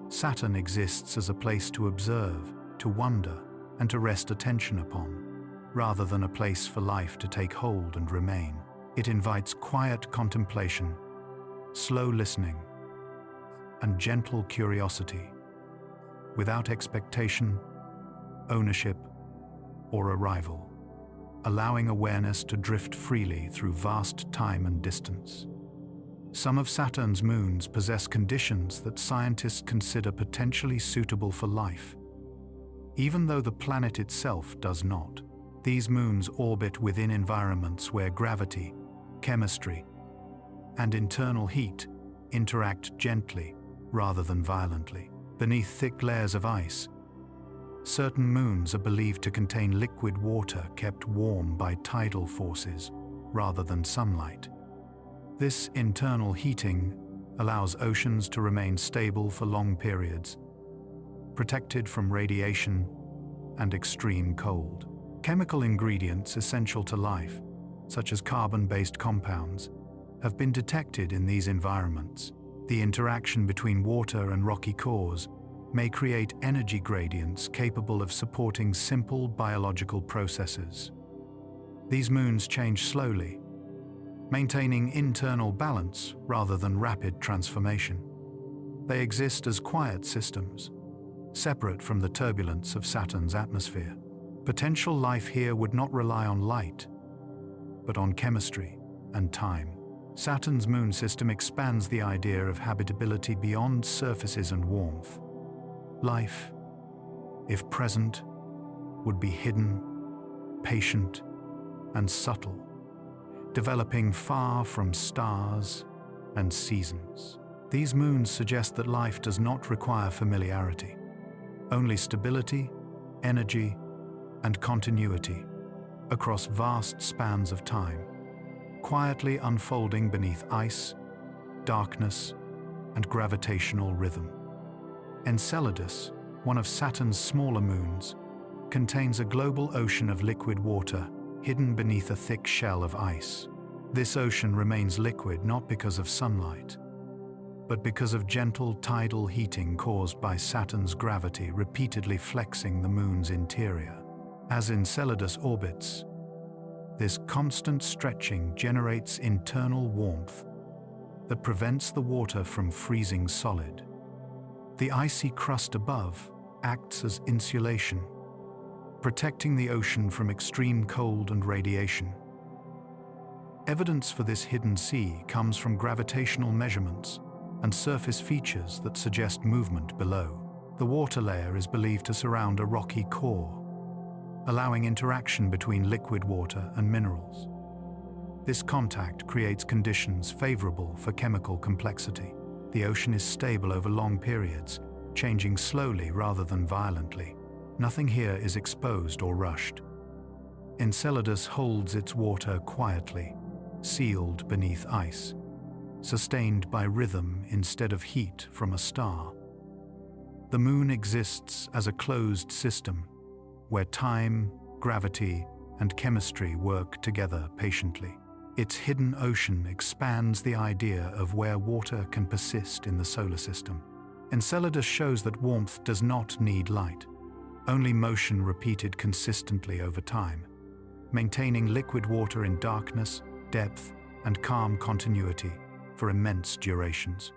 Saturn exists as a place to observe, to wonder, and to rest attention upon, rather than a place for life to take hold and remain. It invites quiet contemplation, slow listening, and gentle curiosity, without expectation, ownership, or arrival, allowing awareness to drift freely through vast time and distance. Some of Saturn's moons possess conditions that scientists consider potentially suitable for life, even though the planet itself does not. These moons orbit within environments where gravity, chemistry, and internal heat interact gently rather than violently. Beneath thick layers of ice, certain moons are believed to contain liquid water kept warm by tidal forces rather than sunlight. This internal heating allows oceans to remain stable for long periods, protected from radiation and extreme cold. Chemical ingredients essential to life, such as carbon-based compounds, have been detected in these environments. The interaction between water and rocky cores may create energy gradients capable of supporting simple biological processes. These moons change slowly, maintaining internal balance rather than rapid transformation. They exist as quiet systems, separate from the turbulence of Saturn's atmosphere. Potential life here would not rely on light, but on chemistry and time. Saturn's moon system expands the idea of habitability beyond surfaces and warmth. Life, if present, would be hidden, patient, and subtle, developing far from stars and seasons. These moons suggest that life does not require familiarity, only stability, energy, and continuity across vast spans of time, quietly unfolding beneath ice, darkness, and gravitational rhythm. Enceladus, one of Saturn's smaller moons, contains a global ocean of liquid water hidden beneath a thick shell of ice. This ocean remains liquid not because of sunlight, but because of gentle tidal heating caused by Saturn's gravity repeatedly flexing the moon's interior. As Enceladus orbits, this constant stretching generates internal warmth that prevents the water from freezing solid. The icy crust above acts as insulation, protecting the ocean from extreme cold and radiation. Evidence for this hidden sea comes from gravitational measurements and surface features that suggest movement below. The water layer is believed to surround a rocky core, allowing interaction between liquid water and minerals. This contact creates conditions favorable for chemical complexity. The ocean is stable over long periods, changing slowly rather than violently. Nothing here is exposed or rushed. Enceladus holds its water quietly, sealed beneath ice, sustained by rhythm instead of heat from a star. The moon exists as a closed system, where time, gravity, and chemistry work together patiently. Its hidden ocean expands the idea of where water can persist in the solar system. Enceladus shows that warmth does not need light, only motion repeated consistently over time, maintaining liquid water in darkness, depth, and calm continuity for immense durations.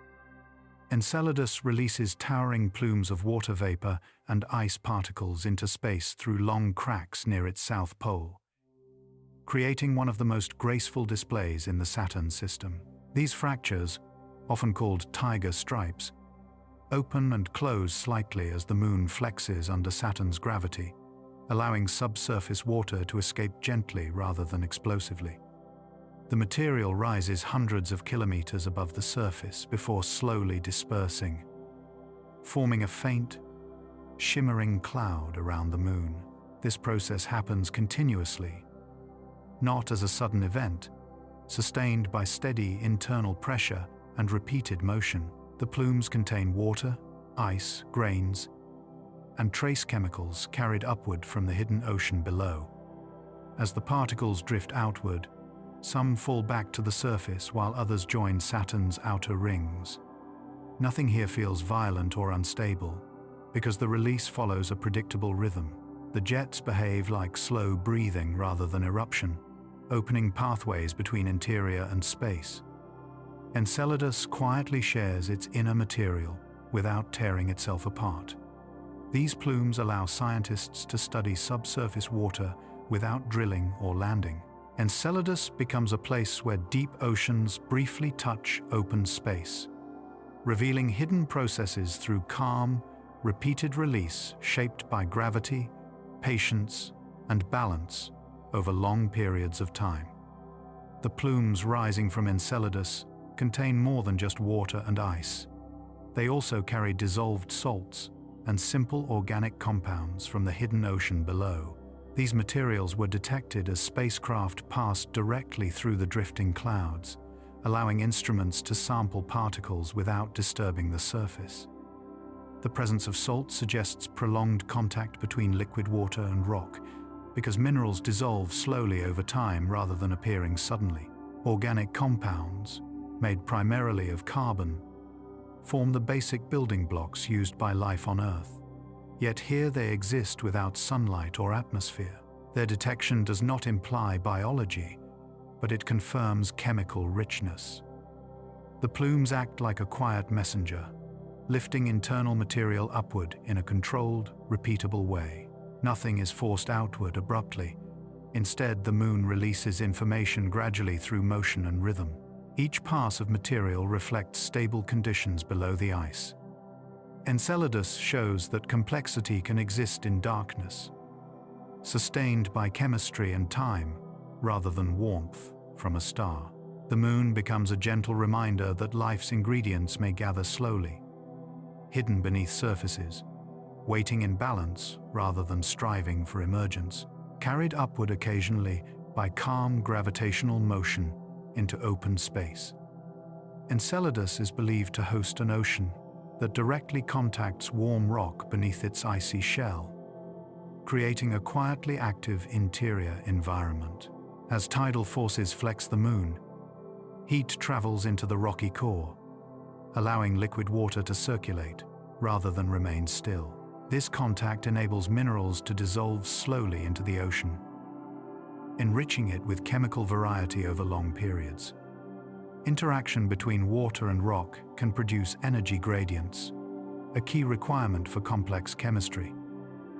Enceladus releases towering plumes of water vapor and ice particles into space through long cracks near its south pole, creating one of the most graceful displays in the Saturn system. These fractures, often called tiger stripes, open and close slightly as the moon flexes under Saturn's gravity, allowing subsurface water to escape gently rather than explosively. The material rises hundreds of kilometers above the surface before slowly dispersing, forming a faint, shimmering cloud around the moon. This process happens continuously, not as a sudden event, sustained by steady internal pressure and repeated motion. The plumes contain water, ice, grains, and trace chemicals carried upward from the hidden ocean below. As the particles drift outward, some fall back to the surface while others join Saturn's outer rings. Nothing here feels violent or unstable, because the release follows a predictable rhythm. The jets behave like slow breathing rather than eruption, opening pathways between interior and space. Enceladus quietly shares its inner material without tearing itself apart. These plumes allow scientists to study subsurface water without drilling or landing. Enceladus becomes a place where deep oceans briefly touch open space, revealing hidden processes through calm, repeated release shaped by gravity, patience, and balance over long periods of time. The plumes rising from Enceladus contain more than just water and ice. They also carry dissolved salts and simple organic compounds from the hidden ocean below. These materials were detected as spacecraft passed directly through the drifting clouds, allowing instruments to sample particles witout disturbing the surface. The presence of salt suggests prolonged contact between liquid water and rock, because minerals dissolve slowly over time rather than appearing suddenly. Organic compounds, made primarily of carbon, form the basic building blocks used by life on Earth. Yet here they exist without sunlight or atmosphere. Their detection does not imply biology, but it confirms chemical richness. The plumes act like a quiet messenger, lifting internal material upward in a controlled, repeatable way. Nothing is forced outward abruptly. Instead, the moon releases information gradually through motion and rhythm. Each pass of material reflects stable conditions below the ice. Enceladus shows that complexity can exist in darkness, sustained by chemistry and time, rather than warmth from a star. The moon becomes a gentle reminder that life's ingredients may gather slowly, hidden beneath surfaces, waiting in balance rather than striving for emergence, carried upward occasionally by calm gravitational motion into open space. Enceladus is believed to host an ocean that directly contacts warm rock beneath its icy shell, creating a quietly active interior environment. As tidal forces flex the moon, heat travels into the rocky core, allowing liquid water to circulate rather than remain still. This contact enables minerals to dissolve slowly into the ocean, enriching it with chemical variety over long periods. Interaction between water and rock can produce energy gradients, a key requirement for complex chemistry.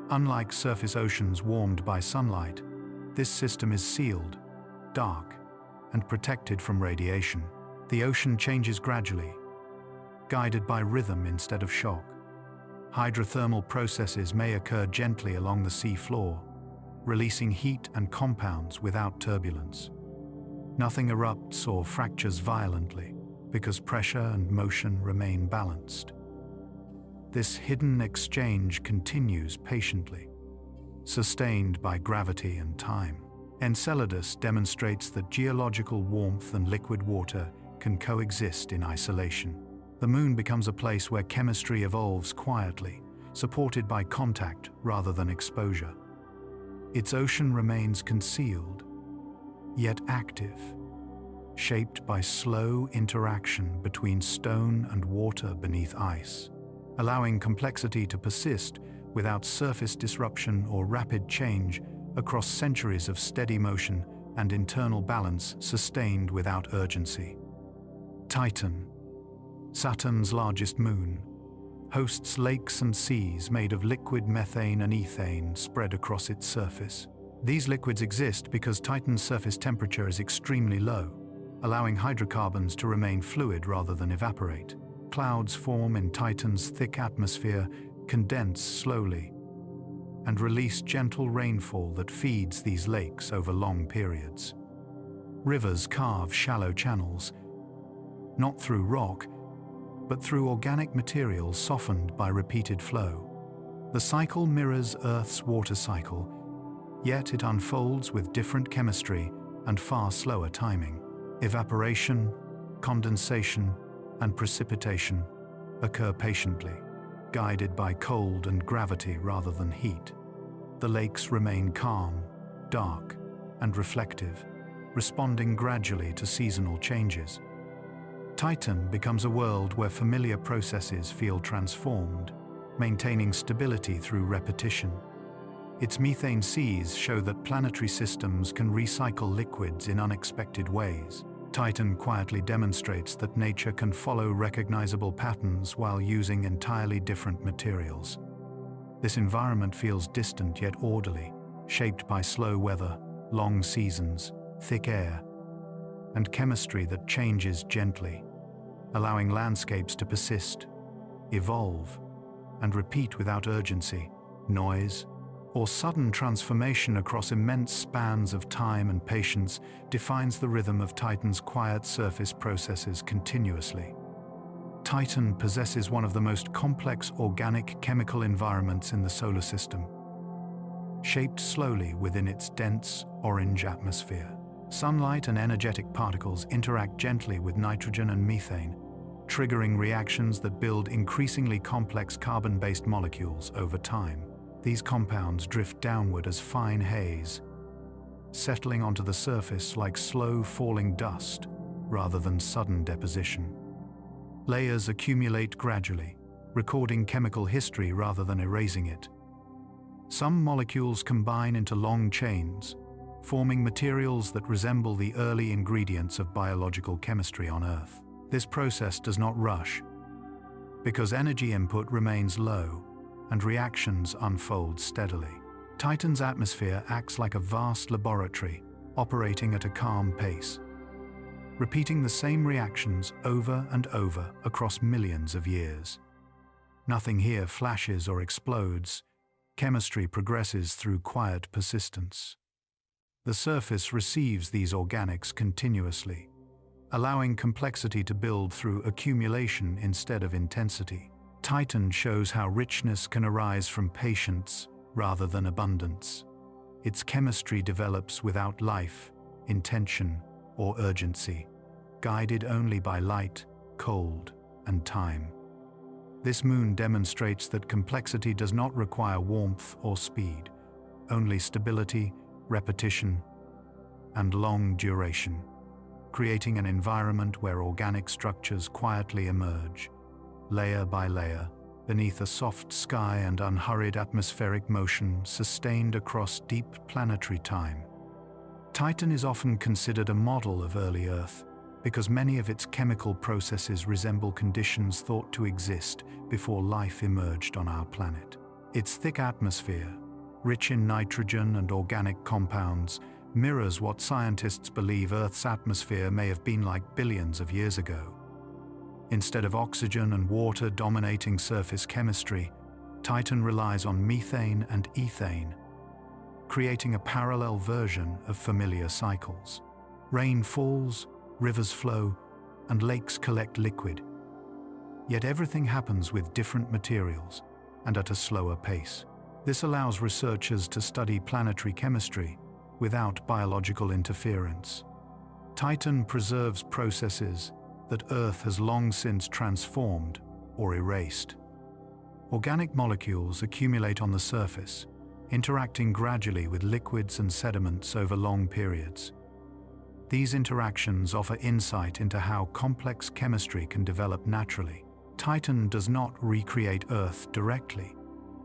Unlike surface oceans warmed by sunlight, this system is sealed, dark, and protected from radiation. The ocean changes gradually, guided by rhythm instead of shock. Hydrothermal processes may occur gently along the sea floor, releasing heat and compounds without turbulence. Nothing erupts or fractures violently, because pressure and motion remain balanced. This hidden exchange continues patiently, sustained by gravity and time. Enceladus demonstrates that geological warmth and liquid water can coexist in isolation. The moon becomes a place where chemistry evolves quietly, supported by contact rather than exposure. Its ocean remains concealed, yet active, shaped by slow interaction between stone and water beneath ice, allowing complexity to persist without surface disruption or rapid change across centuries of steady motion and internal balance sustained without urgency. Titan, Saturn's largest moon, hosts lakes and seas made of liquid methane and ethane spread across its surface. These liquids exist because Titan's surface temperature is extremely low, allowing hydrocarbons to remain fluid rather than evaporate. Clouds form in Titan's thick atmosphere, condense slowly, and release gentle rainfall that feeds these lakes over long periods. Rivers carve shallow channels, not through rock, but through organic material softened by repeated flow. The cycle mirrors Earth's water cycle, yet it unfolds with different chemistry and far slower timing. Evaporation, condensation, and precipitation occur patiently, guided by cold and gravity rather than heat. The lakes remain calm, dark, and reflective, responding gradually to seasonal changes. Titan becomes a world where familiar processes feel transformed, maintaining stability through repetition. Its methane seas show that planetary systems can recycle liquids in unexpected ways. Titan quietly demonstrates that nature can follow recognizable patterns while using entirely different materials. This environment feels distant yet orderly, shaped by slow weather, long seasons, thick air, and chemistry that changes gently, allowing landscapes to persist, evolve, and repeat without urgency, noise, or sudden transformation across immense spans of time and patience defines the rhythm of Titan's quiet surface processes continuously. Titan possesses one of the most complex organic chemical environments in the solar system, shaped slowly within its dense orange atmosphere. Sunlight and energetic particles interact gently with nitrogen and methane, triggering reactions that build increasingly complex carbon-based molecules over time. These compounds drift downward as fine haze, settling onto the surface like slow-falling dust rather than sudden deposition. Layers accumulate gradually, recording chemical history rather than erasing it. Some molecules combine into long chains, forming materials that resemble the early ingredients of biological chemistry on Earth. This process does not rush, because energy input remains low and reactions unfold steadily. Titan's atmosphere acts like a vast laboratory, operating at a calm pace, repeating the same reactions over and over across millions of years. Nothing here flashes or explodes. Chemistry progresses through quiet persistence. The surface receives these organics continuously, allowing complexity to build through accumulation instead of intensity. Titan shows how richness can arise from patience rather than abundance. Its chemistry develops without life, intention, or urgency, guided only by light, cold, and time. This moon demonstrates that complexity does not require warmth or speed, only stability, repetition, and long duration, creating an environment where organic structures quietly emerge, layer by layer, beneath a soft sky and unhurried atmospheric motion sustained across deep planetary time. Titan is often considered a model of early Earth because many of its chemical processes resemble conditions thought to exist before life emerged on our planet. Its thick atmosphere, rich in nitrogen and organic compounds, mirrors what scientists believe Earth's atmosphere may have been like billions of years ago. Instead of oxygen and water dominating surface chemistry, Titan relies on methane and ethane, creating a parallel version of familiar cycles. Rain falls, rivers flow, and lakes collect liquid. Yet everything happens with different materials and at a slower pace. This allows researchers to study planetary chemistry without biological interference. Titan preserves processes that Earth has long since transformed or erased. Organic molecules accumulate on the surface, interacting gradually with liquids and sediments over long periods. These interactions offer insight into how complex chemistry can develop naturally. Titan does not recreate Earth directly,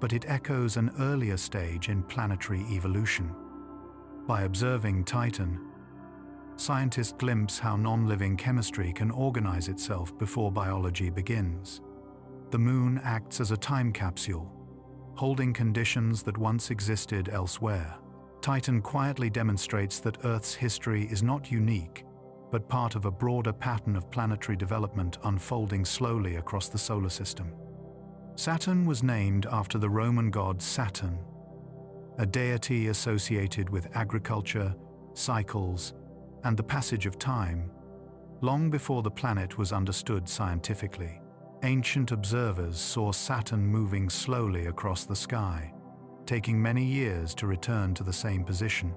but it echoes an earlier stage in planetary evolution. By observing Titan, scientists glimpse how non-living chemistry can organize itself before biology begins. The moon acts as a time capsule, holding conditions that once existed elsewhere. Titan quietly demonstrates that Earth's history is not unique, but part of a broader pattern of planetary development unfolding slowly across the solar system. Saturn was named after the Roman god Saturn, a deity associated with agriculture, cycles, and the passage of time, long before the planet was understood scientifically. Ancient observers saw Saturn moving slowly across the sky, taking many years to return to the same position.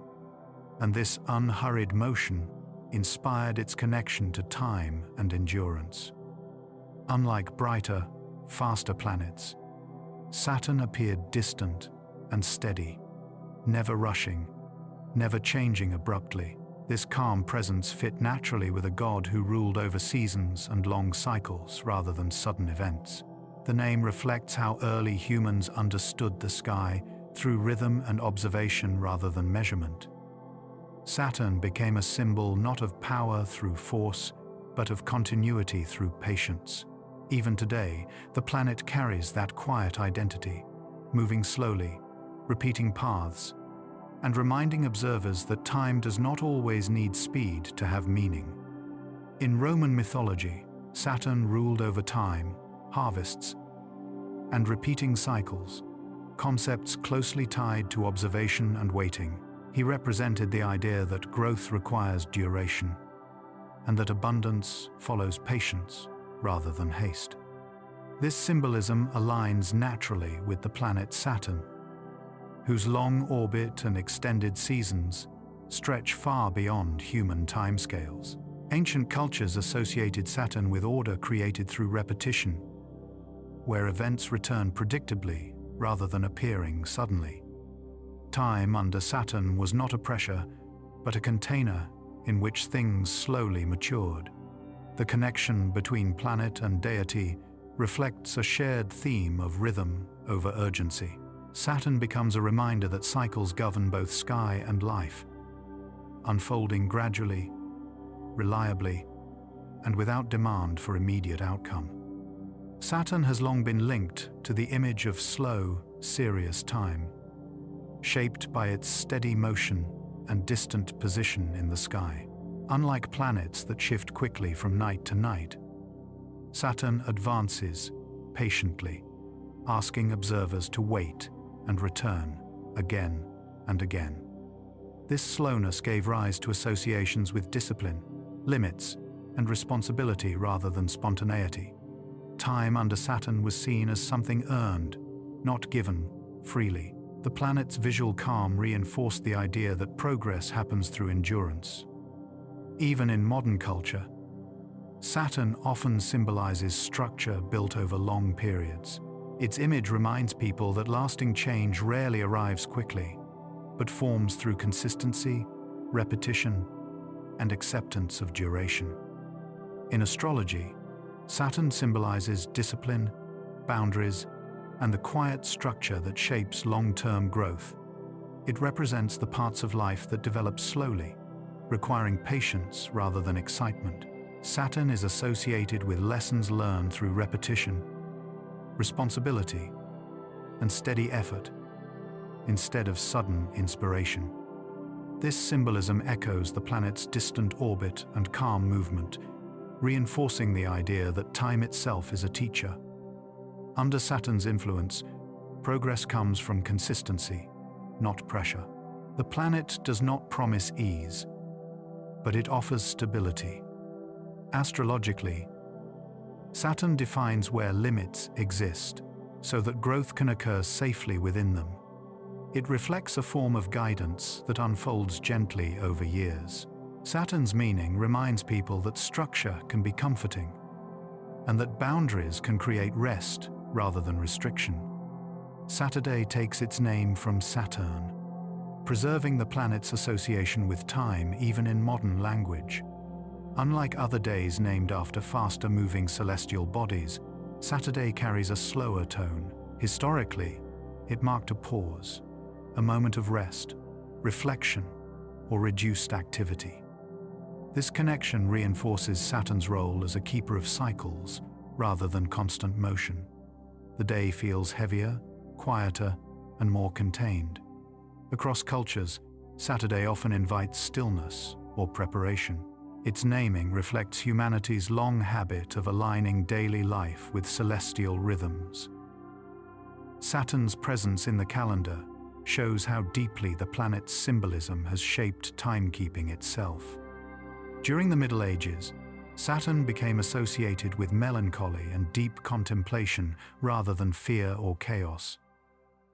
And this unhurried motion inspired its connection to time and endurance. Unlike brighter, faster planets, Saturn appeared distant and steady, never rushing, never changing abruptly. This calm presence fit naturally with a god who ruled over seasons and long cycles rather than sudden events. The name reflects how early humans understood the sky through rhythm and observation rather than measurement. Saturn became a symbol not of power through force, but of continuity through patience. Even today, the planet carries that quiet identity, moving slowly, repeating paths, and reminding observers that time does not always need speed to have meaning. In Roman mythology, Saturn ruled over time, harvests, and repeating cycles, concepts closely tied to observation and waiting. He represented the idea that growth requires duration, and that abundance follows patience rather than haste. This symbolism aligns naturally with the planet Saturn, whose long orbit and extended seasons stretch far beyond human timescales. Ancient cultures associated Saturn with order created through repetition, where events return predictably rather than appearing suddenly. Time under Saturn was not a pressure, but a container in which things slowly matured. The connection between planet and deity reflects a shared theme of rhythm over urgency. Saturn becomes a reminder that cycles govern both sky and life, unfolding gradually, reliably, and without demand for immediate outcome. Saturn has long been linked to the image of slow, serious time, shaped by its steady motion and distant position in the sky. Unlike planets that shift quickly from night to night, Saturn advances patiently, asking observers to wait and return again and again. This slowness gave rise to associations with discipline, limits, and responsibility rather than spontaneity. Time under Saturn was seen as something earned, not given freely. The planet's visual calm reinforced the idea that progress happens through endurance. Even in modern culture, Saturn often symbolizes structure built over long periods. Its image reminds people that lasting change rarely arrives quickly, but forms through consistency, repetition, and acceptance of duration. In astrology, Saturn symbolizes discipline, boundaries, and the quiet structure that shapes long-term growth. It represents the parts of life that develop slowly, requiring patience rather than excitement. Saturn is associated with lessons learned through repetition, responsibility, and steady effort, instead of sudden inspiration. This symbolism echoes the planet's distant orbit and calm movement, reinforcing the idea that time itself is a teacher. Under Saturn's influence, progress comes from consistency, not pressure. The planet does not promise ease, but it offers stability. Astrologically, Saturn defines where limits exist, so that growth can occur safely within them. It reflects a form of guidance that unfolds gently over years. Saturn's meaning reminds people that structure can be comforting, and that boundaries can create rest rather than restriction. Saturday takes its name from Saturn, preserving the planet's association with time even in modern language. Unlike other days named after faster-moving celestial bodies, Saturday carries a slower tone. Historically, it marked a pause, a moment of rest, reflection, or reduced activity. This connection reinforces Saturn's role as a keeper of cycles rather than constant motion. The day feels heavier, quieter, and more contained. Across cultures, Saturday often invites stillness or preparation. Its naming reflects humanity's long habit of aligning daily life with celestial rhythms. Saturn's presence in the calendar shows how deeply the planet's symbolism has shaped timekeeping itself. During the Middle Ages, Saturn became associated with melancholy and deep contemplation rather than fear or chaos.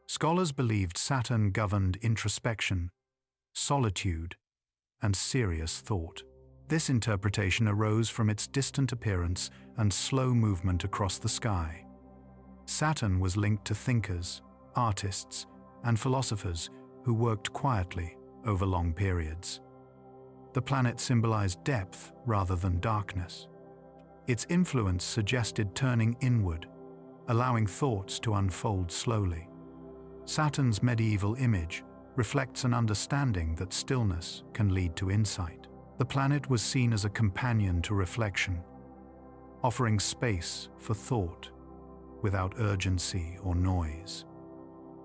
Scholars believed Saturn governed introspection, solitude, and serious thought. This interpretation arose from its distant appearance and slow movement across the sky. Saturn was linked to thinkers, artists, and philosophers who worked quietly over long periods. The planet symbolized depth rather than darkness. Its influence suggested turning inward, allowing thoughts to unfold slowly. Saturn's medieval image reflects an understanding that stillness can lead to insight. The planet was seen as a companion to reflection, offering space for thought without urgency or noise.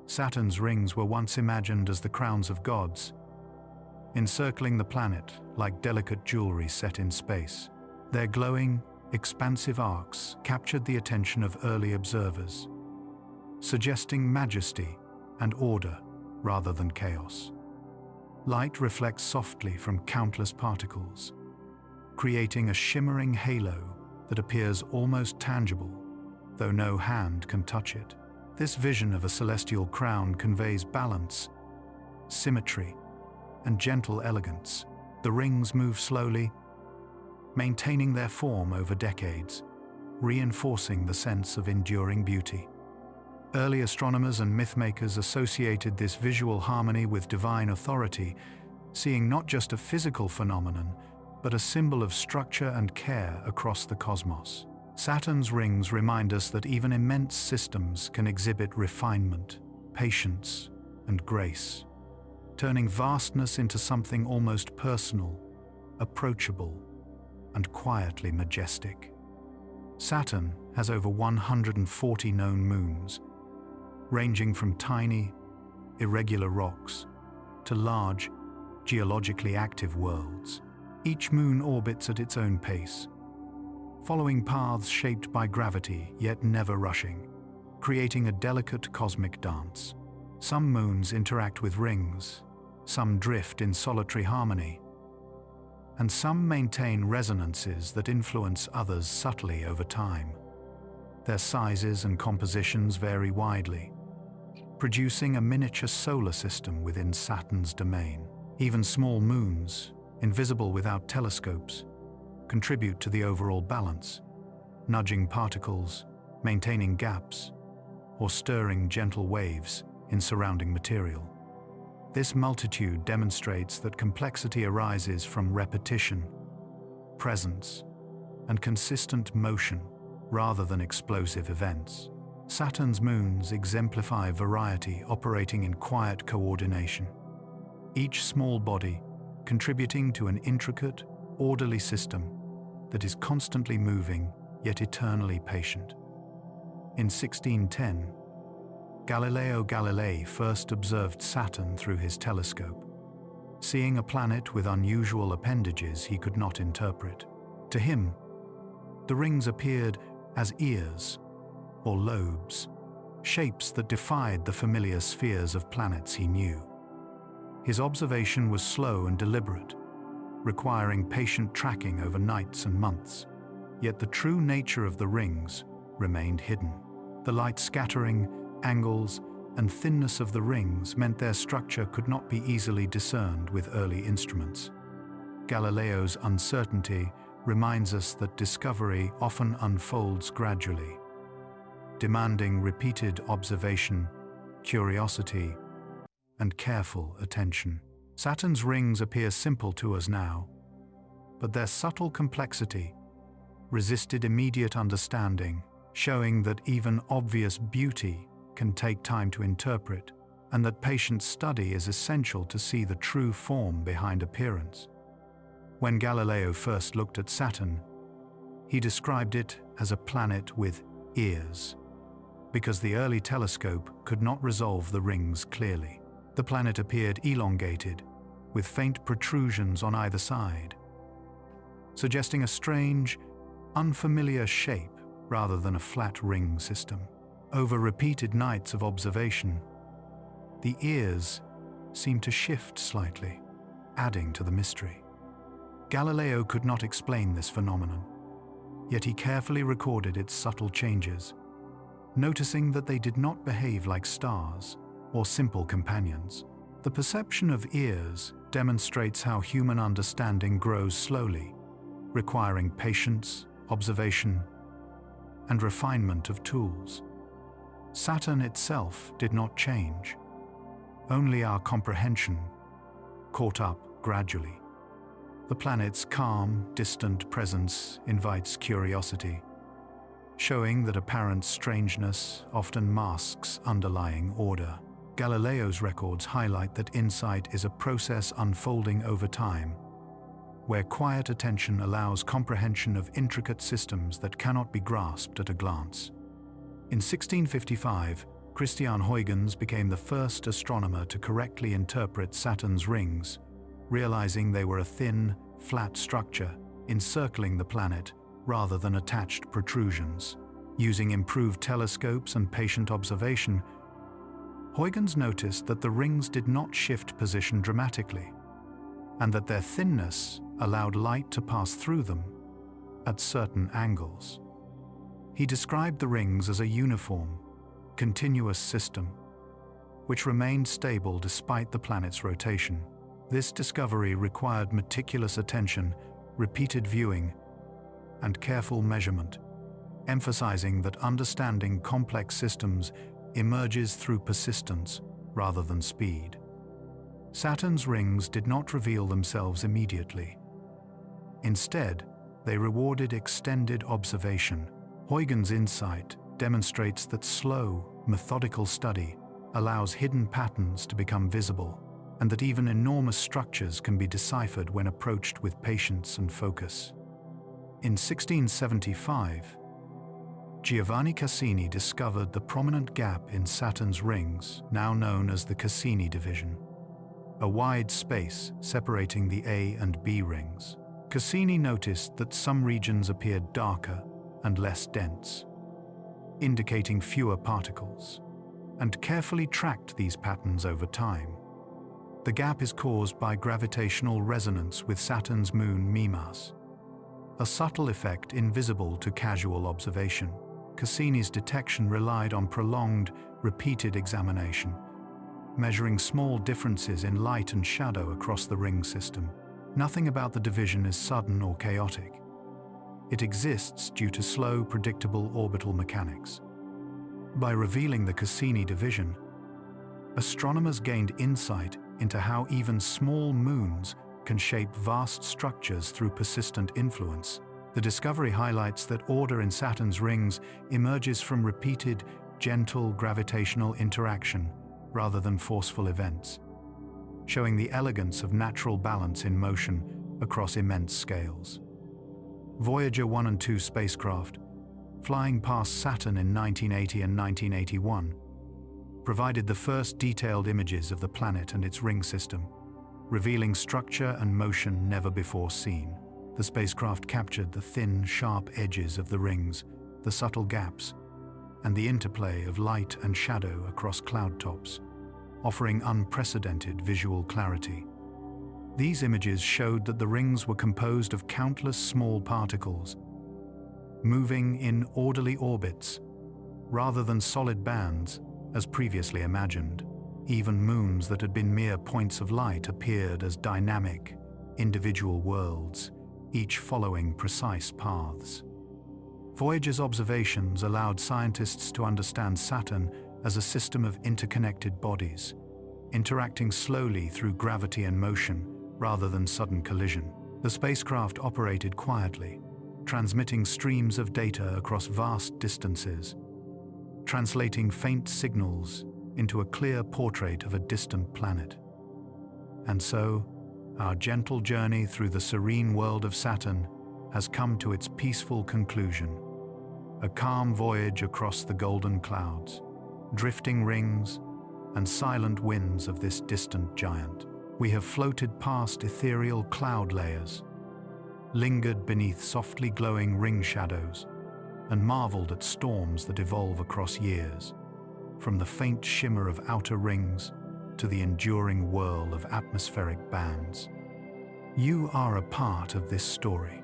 Saturn's rings were once imagined as the crowns of gods, encircling the planet like delicate jewelry set in space. Their glowing, expansive arcs captured the attention of early observers, suggesting majesty and order rather than chaos. Light reflects softly from countless particles, creating a shimmering halo that appears almost tangible, though no hand can touch it. This vision of a celestial crown conveys balance, symmetry, and gentle elegance. The rings move slowly, maintaining their form over decades, reinforcing the sense of enduring beauty. Early astronomers and mythmakers associated this visual harmony with divine authority, seeing not just a physical phenomenon, but a symbol of structure and care across the cosmos. Saturn's rings remind us that even immense systems can exhibit refinement, patience, and grace, turning vastness into something almost personal, approachable, and quietly majestic. Saturn has over 140 known moons, ranging from tiny, irregular rocks to large, geologically active worlds. Each moon orbits at its own pace, following paths shaped by gravity yet never rushing, creating a delicate cosmic dance. Some moons interact with rings, some drift in solitary harmony, and some maintain resonances that influence others subtly over time. Their sizes and compositions vary widely, producing a miniature solar system within Saturn's domain. Even small moons, invisible without telescopes, contribute to the overall balance, nudging particles, maintaining gaps, or stirring gentle waves in surrounding material. This multitude demonstrates that complexity arises from repetition, presence, and consistent motion rather than explosive events. Saturn's moons exemplify variety operating in quiet coordination, each small body contributing to an intricate, orderly system that is constantly moving yet eternally patient. In 1610, Galileo Galilei first observed Saturn through his telescope, seeing a planet with unusual appendages he could not interpret. To him, the rings appeared as ears or lobes, shapes that defied the familiar spheres of planets he knew. His observation was slow and deliberate, requiring patient tracking over nights and months. Yet the true nature of the rings remained hidden. The light scattering, angles, and thinness of the rings meant their structure could not be easily discerned with early instruments. Galileo's uncertainty reminds us that discovery often unfolds gradually, demanding repeated observation, curiosity, and careful attention. Saturn's rings appear simple to us now, but their subtle complexity resisted immediate understanding, showing that even obvious beauty can take time to interpret, and that patient study is essential to see the true form behind appearance. When Galileo first looked at Saturn, he described it as a planet with ears, because the early telescope could not resolve the rings clearly. The planet appeared elongated, with faint protrusions on either side, suggesting a strange, unfamiliar shape rather than a flat ring system. Over repeated nights of observation, the ears seemed to shift slightly, adding to the mystery. Galileo could not explain this phenomenon, yet he carefully recorded its subtle changes, noticing that they did not behave like stars or simple companions. The perception of ears demonstrates how human understanding grows slowly, requiring patience, observation, and refinement of tools. Saturn itself did not change. Only our comprehension caught up gradually. The planet's calm, distant presence invites curiosity, showing that apparent strangeness often masks underlying order. Galileo's records highlight that insight is a process unfolding over time, where quiet attention allows comprehension of intricate systems that cannot be grasped at a glance. In 1655, Christian Huygens became the first astronomer to correctly interpret Saturn's rings, realizing they were a thin, flat structure encircling the planet rather than attached protrusions. Using improved telescopes and patient observation, Huygens noticed that the rings did not shift position dramatically, and that their thinness allowed light to pass through them at certain angles. He described the rings as a uniform, continuous system, which remained stable despite the planet's rotation. This discovery required meticulous attention, repeated viewing, and careful measurement, emphasizing that understanding complex systems emerges through persistence rather than speed. Saturn's rings did not reveal themselves immediately. Instead, they rewarded extended observation. Huygens' insight demonstrates that slow, methodical study allows hidden patterns to become visible, and that even enormous structures can be deciphered when approached with patience and focus. In 1675, Giovanni Cassini discovered the prominent gap in Saturn's rings, now known as the Cassini division, a wide space separating the A and B rings. Cassini noticed that some regions appeared darker and less dense, indicating fewer particles, and carefully tracked these patterns over time. The gap is caused by gravitational resonance with Saturn's moon Mimas, a subtle effect invisible to casual observation. Cassini's detection relied on prolonged, repeated examination, measuring small differences in light and shadow across the ring system. Nothing about the division is sudden or chaotic. It exists due to slow, predictable orbital mechanics. By revealing the Cassini division, astronomers gained insight into how even small moons can shape vast structures through persistent influence. The discovery highlights that order in Saturn's rings emerges from repeated, gentle gravitational interaction rather than forceful events, showing the elegance of natural balance in motion across immense scales. Voyager 1 and 2 spacecraft, flying past Saturn in 1980 and 1981, provided the first detailed images of the planet and its ring system, revealing structure and motion never before seen. The spacecraft captured the thin, sharp edges of the rings, the subtle gaps, and the interplay of light and shadow across cloud tops, offering unprecedented visual clarity. These images showed that the rings were composed of countless small particles, moving in orderly orbits, rather than solid bands, as previously imagined. Even moons that had been mere points of light appeared as dynamic, individual worlds, each following precise paths. Voyager's observations allowed scientists to understand Saturn as a system of interconnected bodies, interacting slowly through gravity and motion rather than sudden collision. The spacecraft operated quietly, transmitting streams of data across vast distances, translating faint signals into a clear portrait of a distant planet. And so, our gentle journey through the serene world of Saturn has come to its peaceful conclusion. A calm voyage across the golden clouds, drifting rings, and silent winds of this distant giant. We have floated past ethereal cloud layers, lingered beneath softly glowing ring shadows, and marveled at storms that evolve across years, from the faint shimmer of outer rings to the enduring whirl of atmospheric bands. You are a part of this story,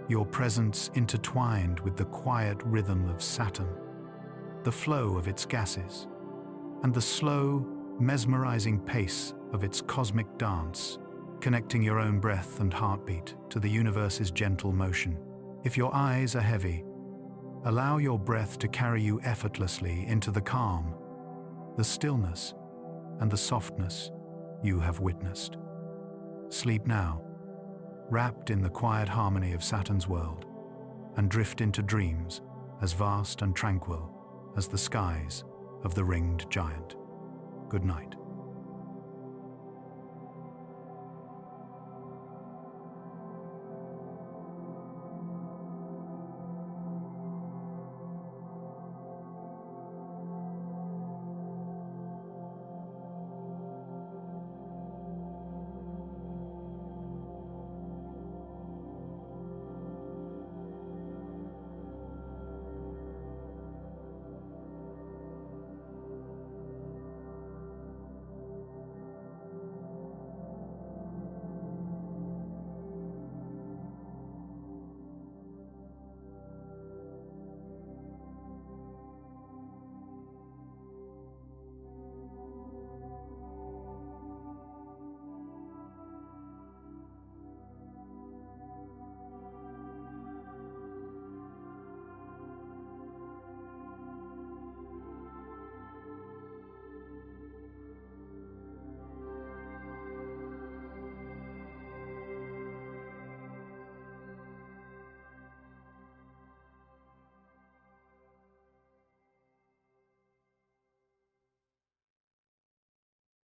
your presence intertwined with the quiet rhythm of Saturn, the flow of its gases, and the slow, mesmerizing pace of its cosmic dance, connecting your own breath and heartbeat to the universe's gentle motion. If your eyes are heavy, allow your breath to carry you effortlessly into the calm, the stillness, and the softness you have witnessed. Sleep now, wrapped in the quiet harmony of Saturn's world, and drift into dreams as vast and tranquil as the skies of the ringed giant. Good night.